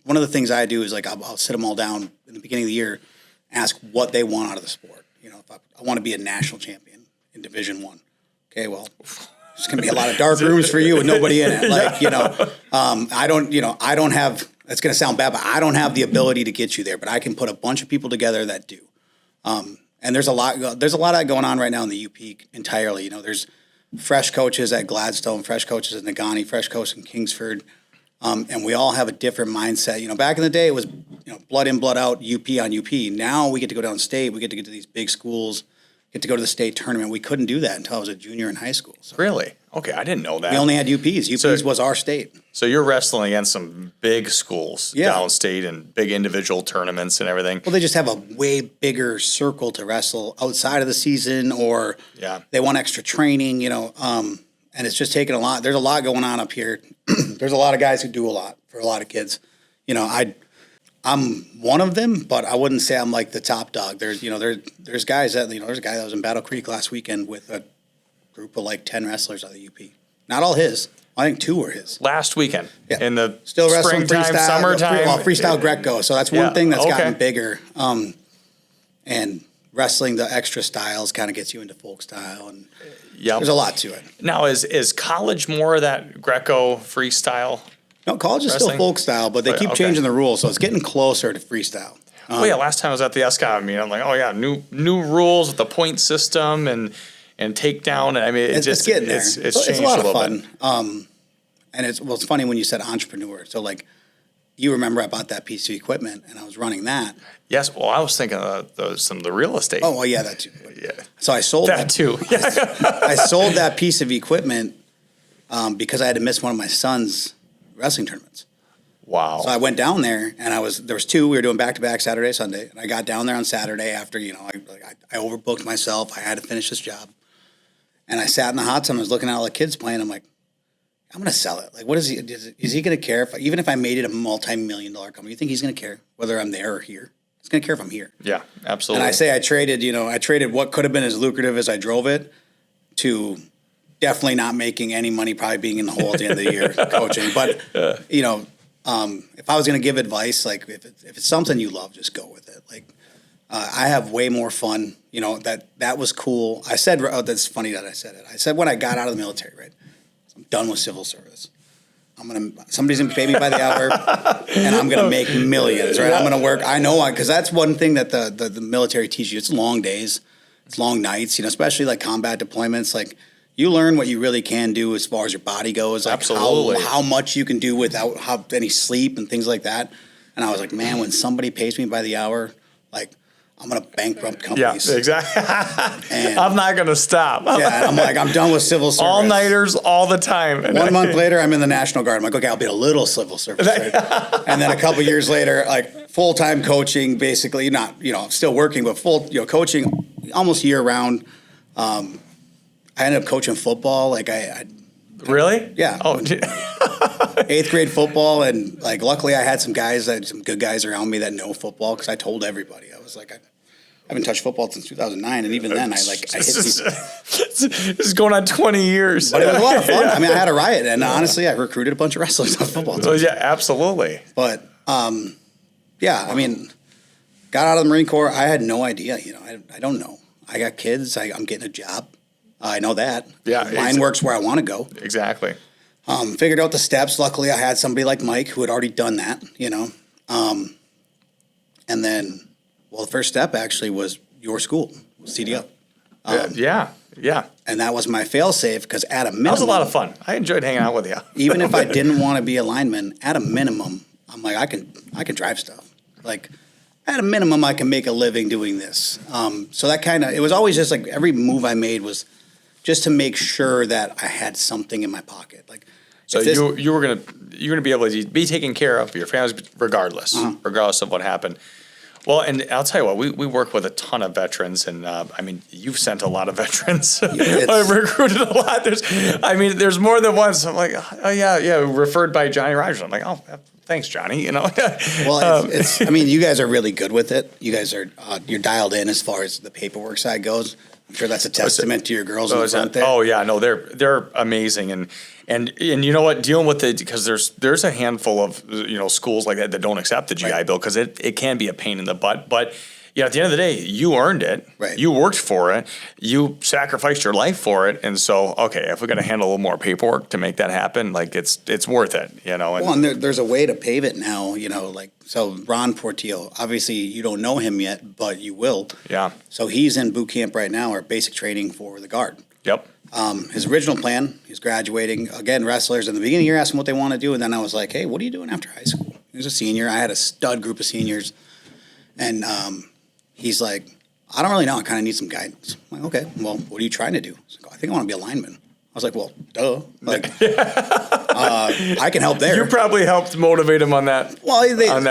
Speaker 1: one of the things I do is, like, I'll sit them all down in the beginning of the year, ask what they want out of the sport. If I want to be a national champion in Division I. Okay, well, there's going to be a lot of dark rooms for you with nobody in it. Like, I don't have – it's going to sound bad, but I don't have the ability to get you there. But I can put a bunch of people together that do. And there's a lot of that going on right now in the UP entirely. There's fresh coaches at Gladstone, fresh coaches at Nagani, fresh coaches in Kingsford, and we all have a different mindset. Back in the day, it was blood in, blood out, UP on UP. Now we get to go downstate. We get to get to these big schools, get to go to the state tournament. We couldn't do that until I was a junior in high school. So
Speaker 2: really? Okay, I didn't know that.
Speaker 1: We only had UPs. UPs was our state.
Speaker 2: So you're wrestling against some big schools downstate and big individual tournaments and everything.
Speaker 1: Well, they just have a way bigger circle to wrestle outside of the season, or they want extra training, and it's just taking a lot. There's a lot going on up here. There's a lot of guys who do a lot for a lot of kids. I'm one of them, but I wouldn't say I'm like the top dog. There's guys that, there's a guy that was in Battle Creek last weekend with a group of like 10 wrestlers out of the UP. Not all his. I think 2 were his.
Speaker 2: Last weekend.
Speaker 1: Yeah.
Speaker 2: In the
Speaker 1: Still wrestling
Speaker 2: springtime,
Speaker 1: freestyle,
Speaker 2: summertime.
Speaker 1: Freestyle Greco. So that's one
Speaker 2: Yeah,
Speaker 1: thing that's
Speaker 2: okay.
Speaker 1: gotten bigger. And wrestling the extra styles kind of gets you into folk style, and
Speaker 2: Yep.
Speaker 1: there's a lot to it.
Speaker 2: Now, is college more of that Greco freestyle?
Speaker 1: No, college is
Speaker 2: Wrestling?
Speaker 1: still folk style, but they keep
Speaker 2: Okay.
Speaker 1: changing the rules, so it's getting closer to freestyle.
Speaker 2: Oh yeah, last time I was at the Escanaba meeting, I'm like, oh yeah, new rules with the point system and takedown. And I mean,
Speaker 1: It's getting there.
Speaker 2: It's
Speaker 1: It's
Speaker 2: changed
Speaker 1: a lot
Speaker 2: a
Speaker 1: of
Speaker 2: little bit.
Speaker 1: fun. And it's funny when you said entrepreneur. So like, you remember I bought that piece of equipment and I was running that.
Speaker 2: Yes, well, I was thinking of some of the real estate.
Speaker 1: Oh well, yeah, that too.
Speaker 2: yeah,
Speaker 1: So I sold
Speaker 2: that too.
Speaker 1: I sold that piece of equipment because I had to miss one of my son's wrestling tournaments.
Speaker 2: Wow.
Speaker 1: So I went down there, and there was 2. We were doing back-to-back Saturday, Sunday. And I got down there on Saturday after, I overbooked myself. I had to finish this job. And I sat in the hot tub and I was looking at all the kids playing. I'm like, I'm going to sell it. Like, what is he going to care? Even if I made it a multi-million-dollar company, you think he's going to care whether I'm there or here? He's going to care if I'm here.
Speaker 2: Yeah, absolutely.
Speaker 1: And I say I traded what could have been as lucrative as I drove it to definitely not making any money, probably being in the hole at the end of the year coaching. But, if I was going to give advice, like if it's something you love, just go with it. Like I have way more fun. That was cool. I said, that's funny that I said it. I said when I got out of the military, right, I'm done with civil service. Somebody's going to pay me by the hour, and I'm going to make millions, right? I'm going to work. I know, because that's one thing that the military teaches you. It's long days, it's long nights. Especially like combat deployments, like. You learn what you really can do as far as your body goes, like
Speaker 2: Absolutely.
Speaker 1: how much you can do without any sleep and things like that. And I was like, man, when somebody pays me by the hour, like I'm gonna bankrupt companies.
Speaker 2: Yeah, exactly.
Speaker 1: And,
Speaker 2: I'm not going to stop.
Speaker 1: yeah, I'm like, I'm done with civil service.
Speaker 2: All nighters, all the time.
Speaker 1: 1 month later, I'm in the National Guard. I'm like, okay, I'll be a little civil service. Right? And then a couple years later, like full time coaching, basically not, still working, but full, coaching almost year round. I ended up coaching football. Like
Speaker 2: Really?
Speaker 1: Yeah.
Speaker 2: Oh,
Speaker 1: 8th grade football, and like luckily I had some good guys around me that know football, because I told everybody. I was like, I haven't touched football since 2009, and even then I hit people.
Speaker 2: This is going on 20 years.
Speaker 1: But it was a lot of fun. I mean, I had a riot, and honestly, I recruited a bunch of wrestlers on football team.
Speaker 2: Oh, yeah, absolutely.
Speaker 1: But yeah, I mean, got out of the Marine Corps. I had no idea. I don't know. I got kids. I'm getting a job. I know that.
Speaker 2: Yeah,
Speaker 1: Mine works where I want to go.
Speaker 2: Exactly.
Speaker 1: Figured out the steps. Luckily, I had somebody like Mike who had already done that, and then, the first step actually was your school, CDO.
Speaker 2: Yeah.
Speaker 1: And that was my failsafe, because at a minimum.
Speaker 2: That was a lot of fun. I enjoyed hanging out with you.
Speaker 1: Even if I didn't want to be a lineman, at a minimum, I'm like, I can drive stuff. Like, at a minimum, I can make a living doing this. So that it was always just like every move I made was just to make sure that I had something in my pocket. Like,
Speaker 2: So you were gonna be able to be taken care of, your family, regardless of what happened. Well, and I'll tell you what, we work with a ton of veterans, and you've sent a lot of veterans. I've recruited a lot. There's more than once. I'm like, oh yeah, referred by Johnny Rogers. I'm like, oh, thanks, Johnny.
Speaker 1: Well, you guys are really good with it. You guys are you're dialed in as far as the paperwork side goes. I'm sure that's a testament to your girls in the front there.
Speaker 2: Oh yeah, no, they're amazing, and you know what, dealing with it, because there's a handful of schools like that don't accept the GI Bill, because it can be a pain in the butt, but. Yeah, at the end of the day, you earned it.
Speaker 1: Right.
Speaker 2: You worked for it. You sacrificed your life for it. And so, okay, if we're going to handle a little more paperwork to make that happen, like it's worth it,
Speaker 1: And there's a way to pave it now, so Ron Portillo, obviously you don't know him yet, but you will.
Speaker 2: Yeah.
Speaker 1: So he's in boot camp right now, or basic training for the Guard.
Speaker 2: Yep.
Speaker 1: His original plan, he's graduating. Again, wrestlers in the beginning, you're asking what they want to do. And then I was like, hey, what are you doing after high school? He was a senior. I had a stud group of seniors. And he's like, I don't really know. I kind of need some guidance. I'm like, okay, well, what are you trying to do? He's like, I think I want to be a lineman. I was like, well, duh. Like, I can help there.
Speaker 2: You probably helped motivate him on that.
Speaker 1: Well,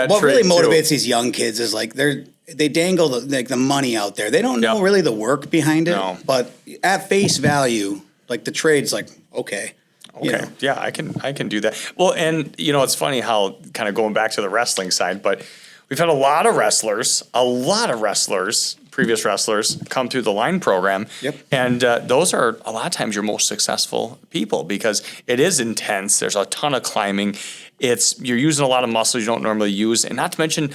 Speaker 1: what really motivates
Speaker 2: too.
Speaker 1: these young kids is like they dangle the money out there. They don't know really the work behind it.
Speaker 2: No.
Speaker 1: But at face value, like the trade's like, okay.
Speaker 2: Okay. Yeah, I can do that. Well, and it's funny how, kind of going back to the wrestling side, but we've had a lot of wrestlers previous wrestlers come through the line program.
Speaker 1: Yep.
Speaker 2: And those are a lot of times your most successful people because it is intense. There's a ton of climbing. You're using a lot of muscles you don't normally use. And not to mention,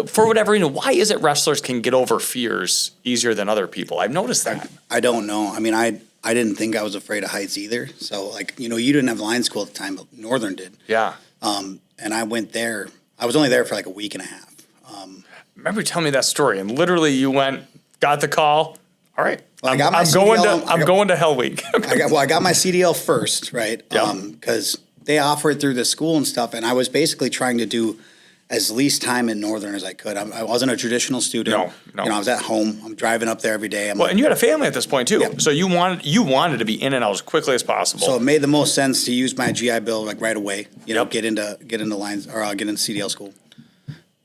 Speaker 2: for whatever reason, why is it wrestlers can get over fears easier than other people? I've noticed that.
Speaker 1: I don't know. I mean, I didn't think I was afraid of heights either. So, like, you didn't have line school at the time, but Northern did.
Speaker 2: Yeah.
Speaker 1: And I went there. I was only there for like a week and a half.
Speaker 2: Remember you telling me that story, and literally you went, got the call. All right,
Speaker 1: Well,
Speaker 2: I'm going to Hell Week.
Speaker 1: I got my CDL first, right?
Speaker 2: Yeah.
Speaker 1: Because they offered through the school and stuff, and I was basically trying to do as least time in Northern as I could. I wasn't a traditional student.
Speaker 2: No.
Speaker 1: I was at home. I'm driving up there every day.
Speaker 2: Well, and you had a family at this point too,
Speaker 1: Yep.
Speaker 2: so you wanted to be in and out as quickly as possible.
Speaker 1: So it made the most sense to use my GI Bill like right away.
Speaker 2: Yep.
Speaker 1: Get into lines or get into CDL school.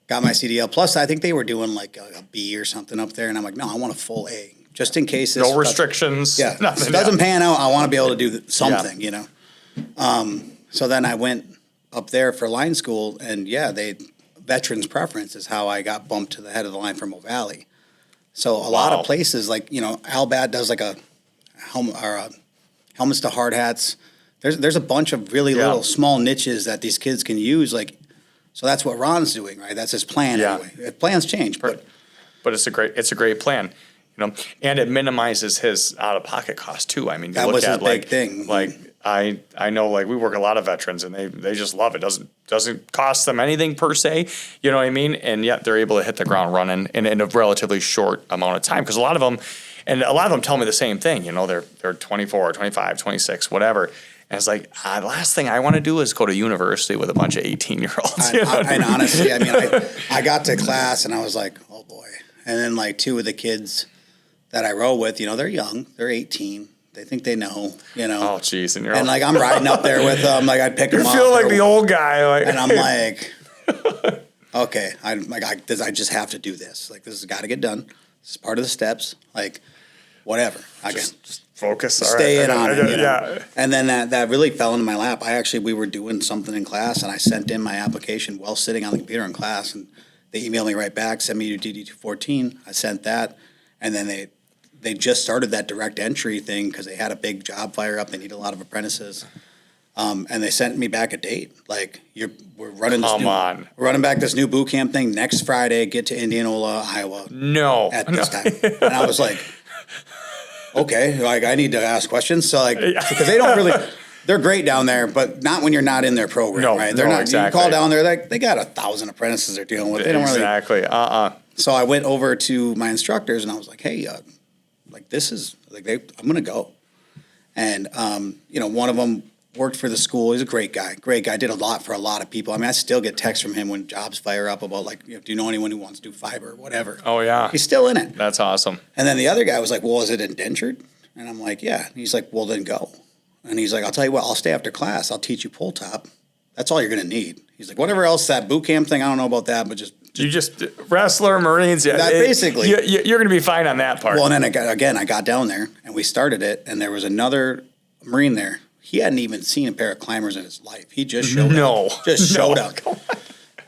Speaker 1: Got my CDL. Plus, I think they were doing like a B or something up there, and I'm like, no, I want a full A, just in case.
Speaker 2: No restrictions.
Speaker 1: Yeah,
Speaker 2: Nothing.
Speaker 1: if it doesn't pan out, I want to be able to do something. So then I went up there for line school, and veterans preference is how I got bumped to the head of the line from Mo Valley. So a lot of places, like Albad does like a helmet or helmets to hard hats. There's a bunch of really little small niches that these kids can use. So that's what Ron's doing, right? That's his plan anyway. Plans change, but
Speaker 2: it's a great plan, and it minimizes his out of pocket cost too. I mean,
Speaker 1: that was his big thing.
Speaker 2: Like I know, like we work a lot of veterans, and they just love it. Doesn't cost them anything per se, you know what I mean? And yet they're able to hit the ground running in a relatively short amount of time because a lot of them tell me the same thing. They're 24, 25, 26, whatever. And it's like, the last thing I want to do is go to university with a bunch of 18-year-olds.
Speaker 1: And honestly, I got to class and I was like, oh boy. And then like two of the kids that I row with, they're young, they're 18. They think they know,
Speaker 2: Oh, jeez.
Speaker 1: And like I'm riding up there with them, like I'd pick them up.
Speaker 2: You feel like the old guy.
Speaker 1: And I'm like, okay, I just have to do this. Like, this has got to get done. This is part of the steps. Like, whatever.
Speaker 2: Just focus.
Speaker 1: Stay in on it.
Speaker 2: Yeah.
Speaker 1: And then that really fell into my lap. We were doing something in class, and I sent in my application while sitting on the computer in class, and they emailed me right back, send me your DD-214. I sent that, and then they just started that direct entry thing because they had a big job fire up. They need a lot of apprentices. And they sent me back a date. Like, we're running this we're running back this new boot camp thing next Friday. Get to Indianola, Iowa.
Speaker 2: No.
Speaker 1: At this time. And I was like, okay, like I need to ask questions. So because they don't really, they're great down there, but not when you're not in their program, right? They're not.
Speaker 2: Exactly.
Speaker 1: You call down there, they got 1,000 apprentices they're dealing with. They don't
Speaker 2: exactly.
Speaker 1: So I went over to my instructors and I was like, hey, like this is like I'm gonna go. And one of them worked for the school. He's a great guy. Did a lot for a lot of people. I mean, I still get texts from him when jobs fire up about like, do you know anyone who wants to do fiber or whatever?
Speaker 2: Oh yeah.
Speaker 1: He's still in it.
Speaker 2: That's awesome.
Speaker 1: And then the other guy was like, well, is it indentured? And I'm like, yeah. And he's like, well, then go. And he's like, I'll tell you what, I'll stay after class. I'll teach you pull top. That's all you're going to need. He's like, whatever else, that boot camp thing, I don't know about that, but just
Speaker 2: wrestler, Marines. Yeah,
Speaker 1: basically.
Speaker 2: You're going to be fine on that part.
Speaker 1: Well, and then I got down there and we started it, and there was another Marine there. He hadn't even seen a pair of climbers in his life. He just showed up. Showed up.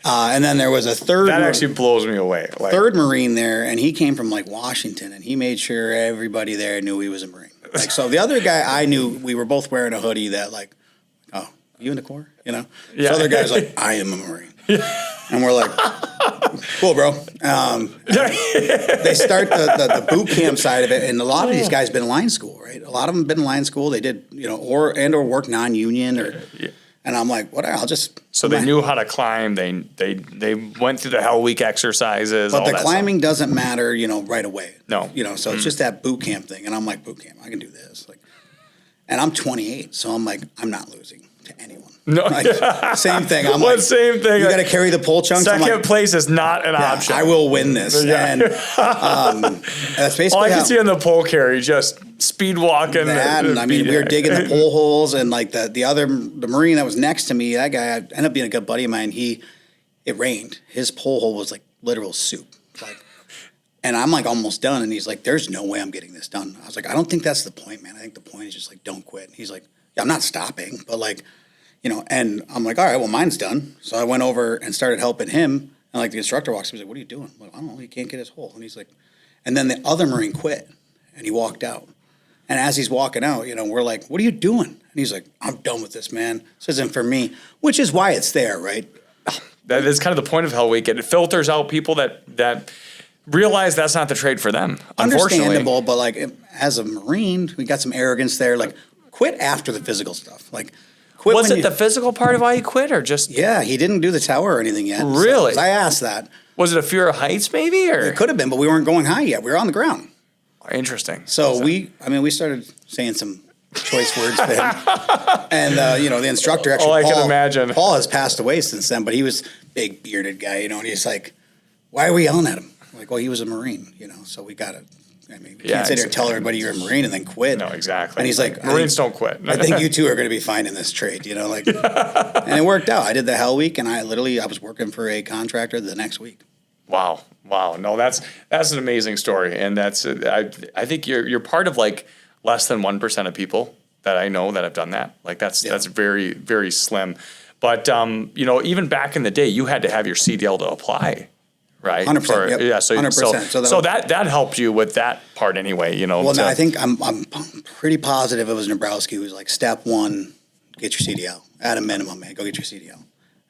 Speaker 1: And then there was a third.
Speaker 2: That actually blows me away.
Speaker 1: Third Marine there, and he came from like Washington, and he made sure everybody there knew he was a Marine. Like, so the other guy I knew, we were both wearing a hoodie that like, oh, you in the Corps?
Speaker 2: Yeah.
Speaker 1: So the other guy's like, I am a Marine. And we're like, cool, bro. They start the boot camp side of it, and a lot of these guys been in line school, right? A lot of them been in line school. They did, or work non-union, and I'm like, whatever. I'll just.
Speaker 2: So they knew how to climb. They went through the Hell Week exercises.
Speaker 1: But the climbing doesn't matter, right away.
Speaker 2: No.
Speaker 1: So it's just that boot camp thing, and I'm like, boot camp, I can do this, and I'm 28, so I'm like, I'm not losing to anyone.
Speaker 2: No,
Speaker 1: same thing.
Speaker 2: Same thing?
Speaker 1: You got to carry the pole chunks.
Speaker 2: Second place is not an option.
Speaker 1: I will win this. Yeah. And that's basically
Speaker 2: all I can see on the pole carry, just speed walking.
Speaker 1: We were digging the pole holes, and like the Marine that was next to me, that guy ended up being a good buddy of mine. It rained. His pole hole was like literal soup. And I'm like almost done, and he's like, "There's no way I'm getting this done." I was like, "I don't think that's the point, man. I think the point is just like don't quit." And he's like, "Yeah, I'm not stopping, but like." And I'm like, all right, well, mine's done. So I went over and started helping him. And like the instructor walks up, he's like, what are you doing? I'm like, I don't know, he can't get his hole. And he's like, And then the other Marine quit and he walked out. And as he's walking out, you know, we're like, what are you doing? And he's like, I'm done with this, man. This isn't for me, which is why it's there, right?
Speaker 2: That is kind of the point of Hell Week. It filters out people that realize that's not the trade for them.
Speaker 1: Understandable, but like as a Marine, we got some arrogance there. Like quit after the physical stuff. Like quit.
Speaker 2: Was it the physical part of why he quit or just?
Speaker 1: Yeah, he didn't do the tower or anything yet.
Speaker 2: Really?
Speaker 1: So I asked that.
Speaker 2: Was it a fear of heights maybe? Or?
Speaker 1: It could have been, but we weren't going high yet. We were on the ground.
Speaker 2: Interesting.
Speaker 1: So we started saying some choice words to him. And, you know, the instructor actually,
Speaker 2: I can imagine.
Speaker 1: Paul has passed away since then, but he was a big bearded guy, you know, and he's like, why are we yelling at him? Like, well, he was a Marine, you know, so we got to, I mean, we can't sit here and tell everybody you're a Marine and then quit.
Speaker 2: No, exactly.
Speaker 1: And he's like,
Speaker 2: Marines don't quit.
Speaker 1: I think you two are going to be fine in this trade, you know, like, and it worked out. I did the Hell Week and I was working for a contractor the next week.
Speaker 2: Wow. No, that's an amazing story. And that's, I think you're part of like less than 1% of people that I know that have done that. Like that's very, very slim. But, you know, even back in the day, you had to have your CDL to apply, right?
Speaker 1: 100%. Yep.
Speaker 2: Yeah. So
Speaker 1: 100%.
Speaker 2: So that helped you with that part anyway, you know.
Speaker 1: Well, no, I think I'm pretty positive it was Nebraska who was like, step one, get your CDL. At a minimum, man, go get your CDL.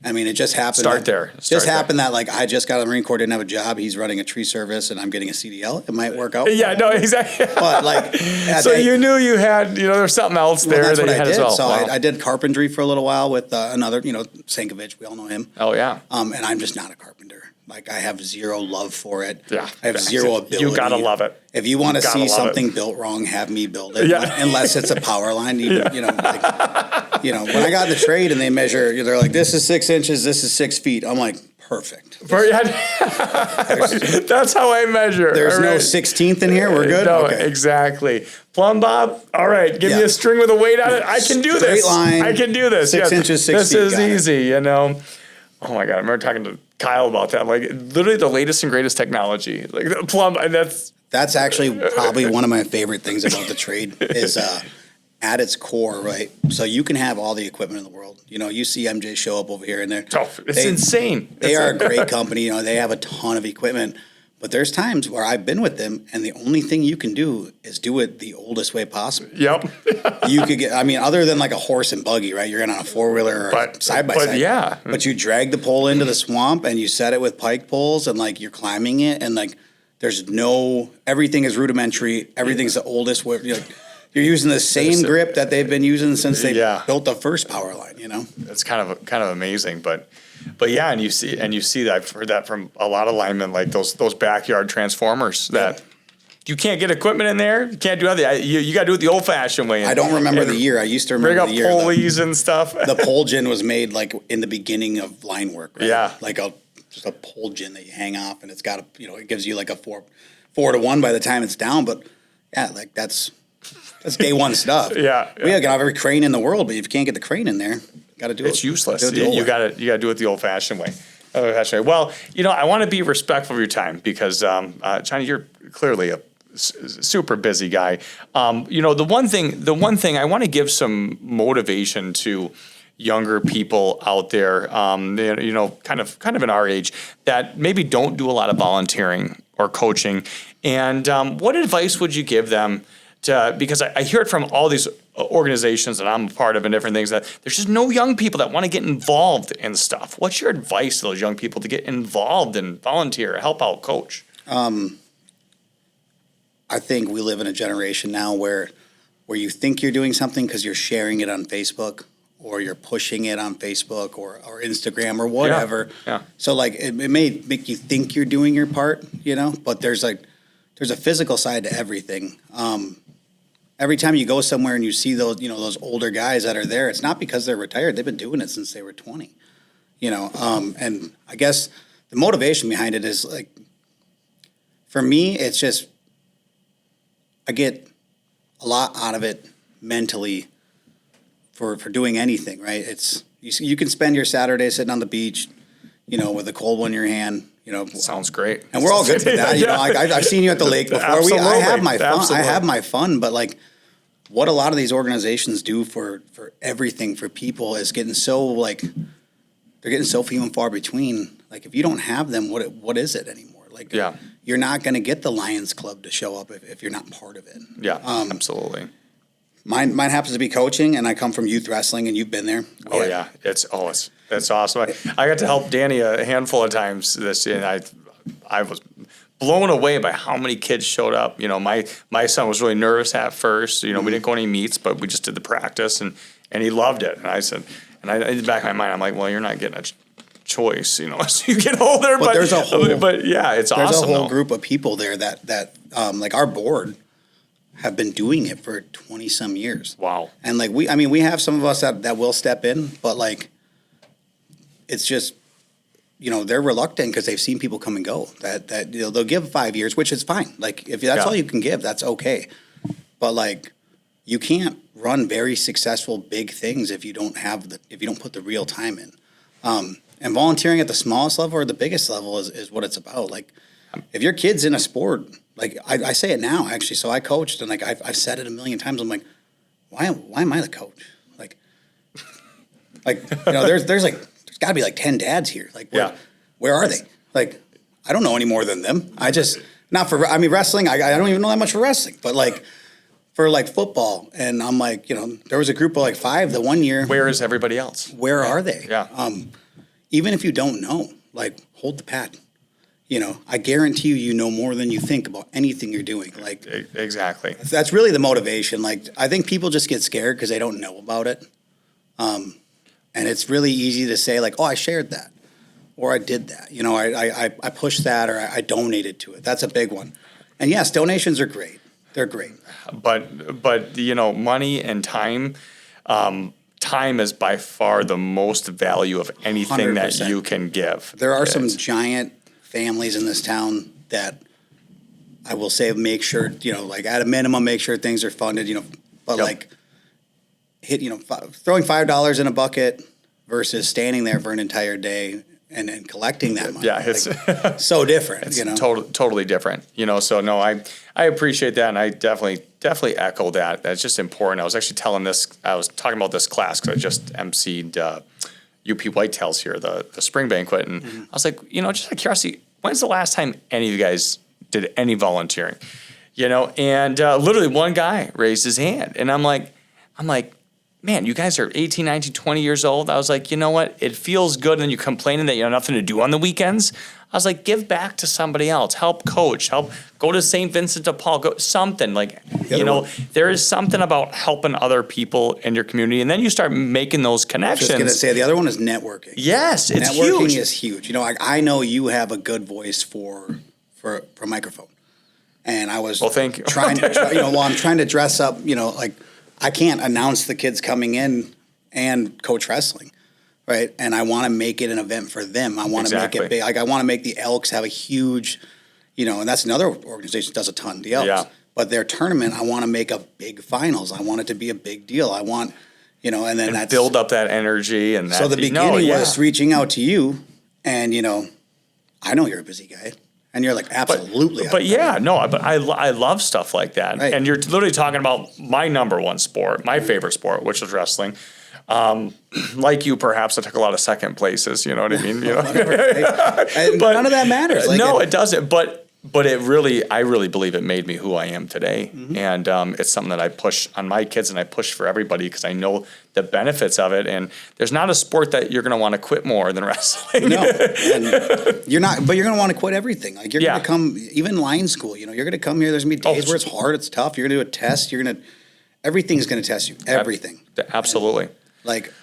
Speaker 1: I mean, it just happened.
Speaker 2: Start there.
Speaker 1: Happened that like I just got out of the Marine Corps, didn't have a job. He's running a tree service, and I'm getting a CDL. It might work out.
Speaker 2: Yeah, no, exactly.
Speaker 1: But like,
Speaker 2: so you knew you had, you know, there's something else there that you had as well.
Speaker 1: So
Speaker 2: wow.
Speaker 1: I did carpentry for a little while with another, you know, Sankovic. We all know him.
Speaker 2: Oh yeah.
Speaker 1: And I'm just not a carpenter. Like I have zero love for it.
Speaker 2: Yeah.
Speaker 1: I have zero ability.
Speaker 2: You gotta love it.
Speaker 1: If you want to see something built wrong, have me build it.
Speaker 2: Yeah.
Speaker 1: Unless it's a power line. You know, like, you know, when I got in the trade and they measure, they're like, this is 6 inches, this is 6 feet. I'm like, perfect.
Speaker 2: That's how I measure.
Speaker 1: There's no 16th in here. We're good.
Speaker 2: No,
Speaker 1: okay.
Speaker 2: Exactly. Plumb bob. All right, give me a string with a weight on it. I can do this.
Speaker 1: Straight line.
Speaker 2: I can do this.
Speaker 1: 6 inches, 6 feet.
Speaker 2: This is easy. You know. Oh my God! I remember talking to Kyle about that. Like literally the latest and greatest technology. Like the plumb. And
Speaker 1: that's actually probably one of my favorite things about the trade is at its core, right? So you can have all the equipment in the world. You know, you see MJ show up over here and
Speaker 2: it's insane.
Speaker 1: They are a great company. You know, they have a ton of equipment. But there's times where I've been with them and the only thing you can do is do it the oldest way possible.
Speaker 2: Yep.
Speaker 1: You could get, I mean, other than like a horse and buggy, right? You're going on a four-wheeler or side-by-side.
Speaker 2: Yeah.
Speaker 1: But you drag the pole into the swamp and you set it with pike poles and like you're climbing it and like there's everything is rudimentary. Everything's the oldest way. You're using the same grip that they've been using since they built the first power line, you know?
Speaker 2: It's kind of amazing, but yeah, and you see that I've heard that from a lot of linemen, like those backyard transformers that you can't get equipment in there. You can't do anything. You got to do it the old-fashioned way.
Speaker 1: I don't remember the year. I used to remember the year.
Speaker 2: Bring up pulleys and stuff.
Speaker 1: The pole gin was made like in the beginning of line work. Right?
Speaker 2: Yeah,
Speaker 1: like just a pole gin that you hang off, and it's got it gives you like a 4-to-1 by the time it's down. But yeah, like that's day one stuff.
Speaker 2: Yeah.
Speaker 1: We have every crane in the world, but if you can't get the crane in there, got to do it.
Speaker 2: It's useless. You got to do it the old-fashioned way. Well, I want to be respectful of your time because, Johnny, you're clearly a super busy guy. The one thing I want to give some motivation to younger people out there, kind of in our age that maybe don't do a lot of volunteering or coaching. And what advice would you give them? Because I hear it from all these organizations that I'm a part of and different things that there's just no young people that want to get involved in stuff. What's your advice to those young people to get involved and volunteer, help out, coach?
Speaker 1: I think we live in a generation now where you think you're doing something because you're sharing it on Facebook or you're pushing it on Facebook or Instagram or whatever.
Speaker 2: Yeah.
Speaker 1: So like it may make you think you're doing your part, but there's a physical side to everything. Every time you go somewhere and you see those older guys that are there, it's not because they're retired. They've been doing it since they were 20, and I guess the motivation behind it is like, for me, it's just, I get a lot out of it mentally for doing anything, right? It's, you can spend your Saturday sitting on the beach, with a cold one in your hand,
Speaker 2: Sounds great.
Speaker 1: And we're all good with that. I've seen you at the lake before. I have my fun.
Speaker 2: Absolutely.
Speaker 1: I have my fun, but like what a lot of these organizations do for everything for people is getting so they're getting so few and far between. Like if you don't have them, what is it anymore? sport. Like,
Speaker 2: Yeah.
Speaker 1: you're not going to get the Lions Club to show up if you're not part of it.
Speaker 2: Yeah, absolutely.
Speaker 1: Mine happens to be coaching, and I come from youth wrestling, and you've been there.
Speaker 2: Oh yeah, it's awesome. I got to help Danny a handful of times this year, and I was blown away by how many kids showed up. You know, my son was really nervous at first. You know, we didn't go any meets, but we just did the practice, and he loved it. And I said, in the back of my mind, I'm like, well, you're not getting a choice, you know, as you get older. But
Speaker 1: there's a whole,
Speaker 2: but yeah, it's awesome.
Speaker 1: There's a whole group of people there that like our board have been doing it for 20 some years.
Speaker 2: Wow.
Speaker 1: And like we have some of us that will step in, but like it's just, you know, they're reluctant because they've seen people come and go that you know, they'll give 5 years, which is fine. Like if that's all you can give, that's okay. But like you can't run very successful big things if you don't put the real time in. And volunteering at the smallest level or the biggest level is what it's about. Like if your kid's in a sport, like I say it now actually. So I coached and like I've said it a million times. I'm like, why am I the coach? Like you know, there's got to be like 10 dads here. Like where are they? Like I don't know any more than them. Wrestling. I don't even know that much for wrestling. But like for like football, and I'm like, you know, there was a group of like 5 the one year.
Speaker 2: Where is everybody else?
Speaker 1: Where are they?
Speaker 2: Yeah.
Speaker 1: Even if you don't know, like hold the pad. You know, I guarantee you know more than you think about anything you're doing. Like
Speaker 2: exactly.
Speaker 1: That's really the motivation. Like I think people just get scared because they don't know about it. And it's really easy to say like, oh, I shared that or I did that. You know, I pushed that or I donated to it. That's a big one. And yes, donations are great. They're great.
Speaker 2: But you know, money and time, time is by far the most value of anything
Speaker 1: 100%.
Speaker 2: that you can give.
Speaker 1: There are some giant families in this town that I will say make sure, you know, like at a minimum, make sure things are funded, you know, but like throwing $5 in a bucket versus standing there for an entire day and collecting that money.
Speaker 2: Yeah, it's
Speaker 1: like, so different.
Speaker 2: It's
Speaker 1: you know,
Speaker 2: totally different. You know, so no, I appreciate that, and I definitely echo that. That's just important. I was actually I was talking about this class because I just emceed UP Whitetails here, the spring banquet, and I was like, you know, just out of curiosity, when's the last time any of you guys did any volunteering? You know, and literally one guy raised his hand, and I'm like, man, you guys are 18, 19, 20 years old. I was like, you know what? It feels good. And then you're complaining that you have nothing to do on the weekends. I was like, give back to somebody else. Help coach. Help go to St. Vincent de Paul. Go something like, you know, there is something about helping other people in your community. And then you start making those connections.
Speaker 1: I was just going to say, the other one is networking.
Speaker 2: Yes, it's
Speaker 1: networking
Speaker 2: huge.
Speaker 1: Networking is huge. You know, I know you have a good voice for a microphone. And I was
Speaker 2: thank you.
Speaker 1: I'm trying to dress up, you know, like, I can't announce the kids coming in and coach wrestling, right? And I want to make it an event for them. I want to make it big. Like I want to make the Elks have a huge, you know, and that's another organization that does a ton, the Elks. Yeah. But their tournament, I want to make a big finals. I want it to be a big deal. I want, you know, and then that's
Speaker 2: build up that energy and that.
Speaker 1: So the beginning was reaching out to you, and you know, I know you're a busy guy. And you're like, absolutely.
Speaker 2: But I love stuff like that. Right. And you're literally talking about my number one sport, my favorite sport, which is wrestling. Like you, perhaps I took a lot of second places. You know what I mean? You know?
Speaker 1: But none of that matters.
Speaker 2: Like it doesn't. But I really believe it made me who I am today. Mm-hmm. And it's something that I push on my kids and I push for everybody because I know the benefits of it. And there's not a sport that you're going to want to quit more than wrestling.
Speaker 1: No, and you're not. But you're going to want to quit everything. Like you're going to come, even line school. You know, you're going to come here. There's going to be days where it's hard, it's tough. You're going to do a test. Everything's going to test you. Everything.
Speaker 2: Absolutely.
Speaker 1: And like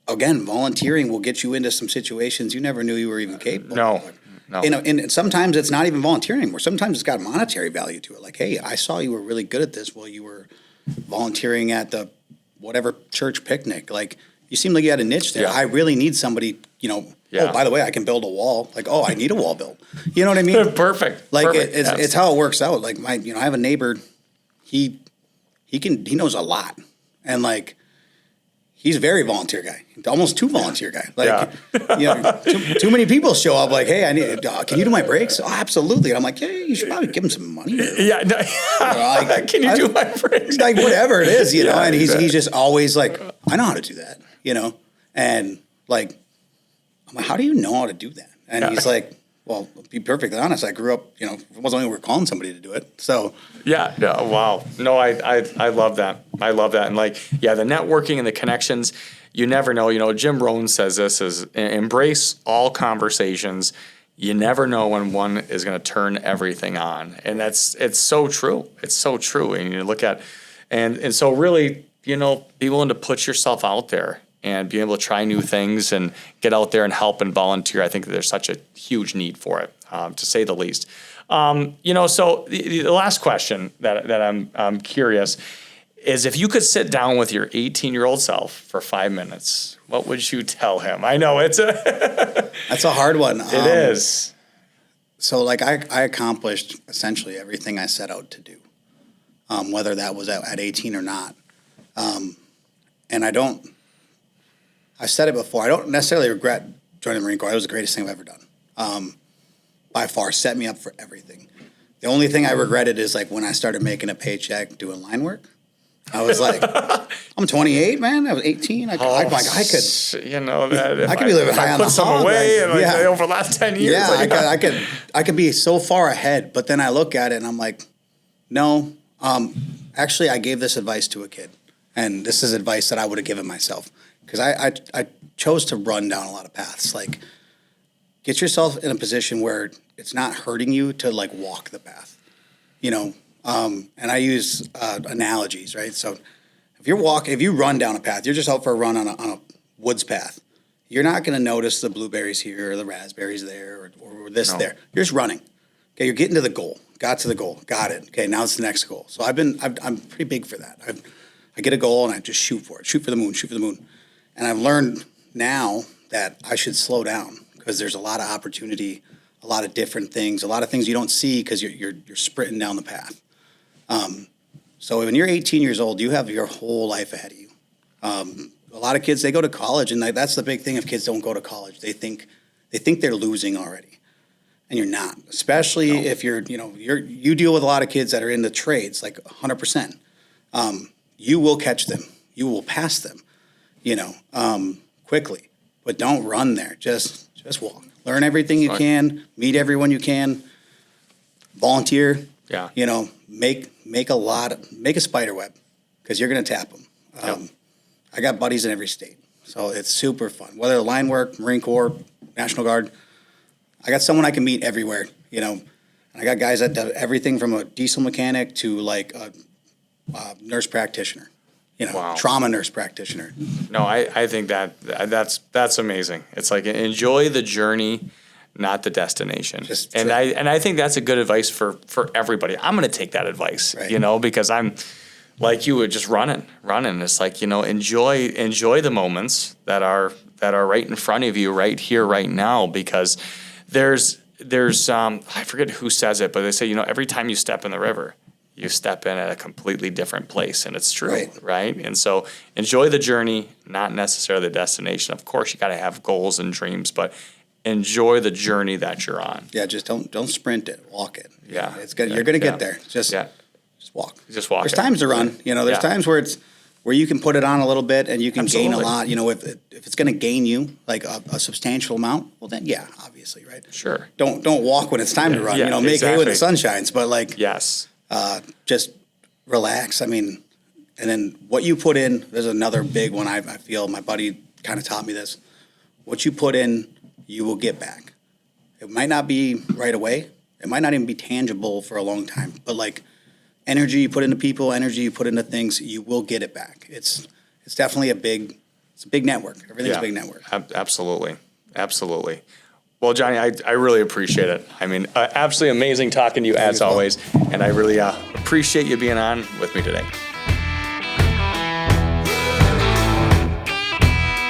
Speaker 1: again, volunteering will get you into some situations you never knew you were even capable.
Speaker 2: No.
Speaker 1: of. No. You know, and sometimes it's not even volunteering anymore. Sometimes it's got monetary value to it. Like, hey, I saw you were really good at this while you were volunteering at the whatever church picnic. Like, you seem like you had a niche there. Yeah. I really need somebody, you know, oh, by the way, I can build a wall. Like, oh, I need a wall built. You know what I mean?
Speaker 2: Perfect.
Speaker 1: Like, it's how it works out. Like, I have a neighbor, he knows a lot. And, like, he's a very volunteer guy, almost too volunteer guy. Like, you know, too many people show up. Like, hey, can you do my brakes? Oh, absolutely. And I'm like, yeah, you should probably give him some money.
Speaker 2: Yeah, no. Like, can you do my brakes?
Speaker 1: Like whatever it is, you know. And he's just always like, I know how to do that, you know. And like, I'm like, how do you know how to do that? And he's like, Well, to be perfectly honest, I grew up, it wasn't like we were calling somebody to do it. So
Speaker 2: Yeah. Wow. No, I love that. I love that. And the networking and the connections, you never know. Jim Rohn says this is embrace all conversations. You never know when one is going to turn everything on. And it's so true. It's so true. And you look at, and so really, be willing to put yourself out there and be able to try new things and get out there and help and volunteer. I think that there's such a huge need for it, to say the least. So the last question that I'm curious is, if you could sit down with your 18-year-old self for 5 minutes, what would you tell him? I know that's
Speaker 1: a hard one.
Speaker 2: It is.
Speaker 1: So I accomplished essentially everything I set out to do, whether that was at 18 or not. And I've said it before, I don't necessarily regret joining the Marine Corps. It was the greatest thing I've ever done. By far, set me up for everything. The only thing I regretted is when I started making a paycheck doing line work. I was like, I'm 28, man. I was 18. I could
Speaker 2: that.
Speaker 1: I could be living high on the
Speaker 2: put some
Speaker 1: hog,
Speaker 2: away,
Speaker 1: right?
Speaker 2: and over the last 10 years.
Speaker 1: Yeah, I could be so far ahead. But then I look at it and I'm like, no. Actually, I gave this advice to a kid, and this is advice that I would have given myself, because I chose to run down a lot of paths. Get yourself in a position where it's not hurting you to walk the path, and I use analogies, right? So if you run down a path, you're just out for a run on a woods path. You're not going to notice the blueberries here or the raspberries there or this there. You're just running. Okay, you're getting to the goal. Got to the goal. Got it. Okay, now it's the next goal. So I'm pretty big for that. I get a goal and I just shoot for it. Shoot for the moon. Shoot for the moon. And I've learned now that I should slow down, because there's a lot of opportunity, a lot of different things, a lot of things you don't see because you're sprinting down the path. So when you're 18 years old, you have your whole life ahead of you. A lot of kids, they go to college, and that's the big thing. If kids don't go to college, they think they're losing already, and you're not. Especially if you deal with a lot of kids that are in the trades, 100%. You will catch them, you will pass them, quickly, but don't run there. Just walk. Learn everything you can. Meet everyone you can. Volunteer.
Speaker 2: Yeah.
Speaker 1: Make a spider web, because you're going to tap them. I got buddies in every state, so it's super fun. Whether line work, Marine Corps, National Guard, I got someone I can meet everywhere. And I got guys that do everything from a diesel mechanic to a nurse practitioner. Trauma nurse practitioner.
Speaker 2: No, I think that's amazing. It's enjoy the journey, not the destination. I think that's a good advice for everybody. I'm going to take that advice, right. Because I'm like you, just running. It's enjoy the moments that are right in front of you, right here, right now, because there's I forget who says it, but they say, every time you step in the river, you step in at a completely different place, and it's true, right? And so enjoy the journey, not necessarily the destination. Of course, you got to have goals and dreams, but enjoy the journey that you're on.
Speaker 1: Yeah, just don't sprint it, walk it.
Speaker 2: Yeah,
Speaker 1: it's good. You're going to get there. Just walk.
Speaker 2: Just walk.
Speaker 1: There's times to run. There's times where you can put it on a little bit and you can gain a lot. If it's going to gain you a substantial amount, well then obviously, right?
Speaker 2: Sure.
Speaker 1: Don't walk when it's time to run. Make hay when the sun shines, but
Speaker 2: yes.
Speaker 1: Just relax. And then what you put in, there's another big one I feel my buddy kind of taught me this. What you put in, you will get back. It might not be right away. It might not even be tangible for a long time. But energy you put into people, energy you put into things, you will get it back. It's definitely a big network. Everything's a big network.
Speaker 2: Absolutely. Well, Johnny, I really appreciate it. Absolutely amazing talking to you as always, and I really appreciate you being on with me today.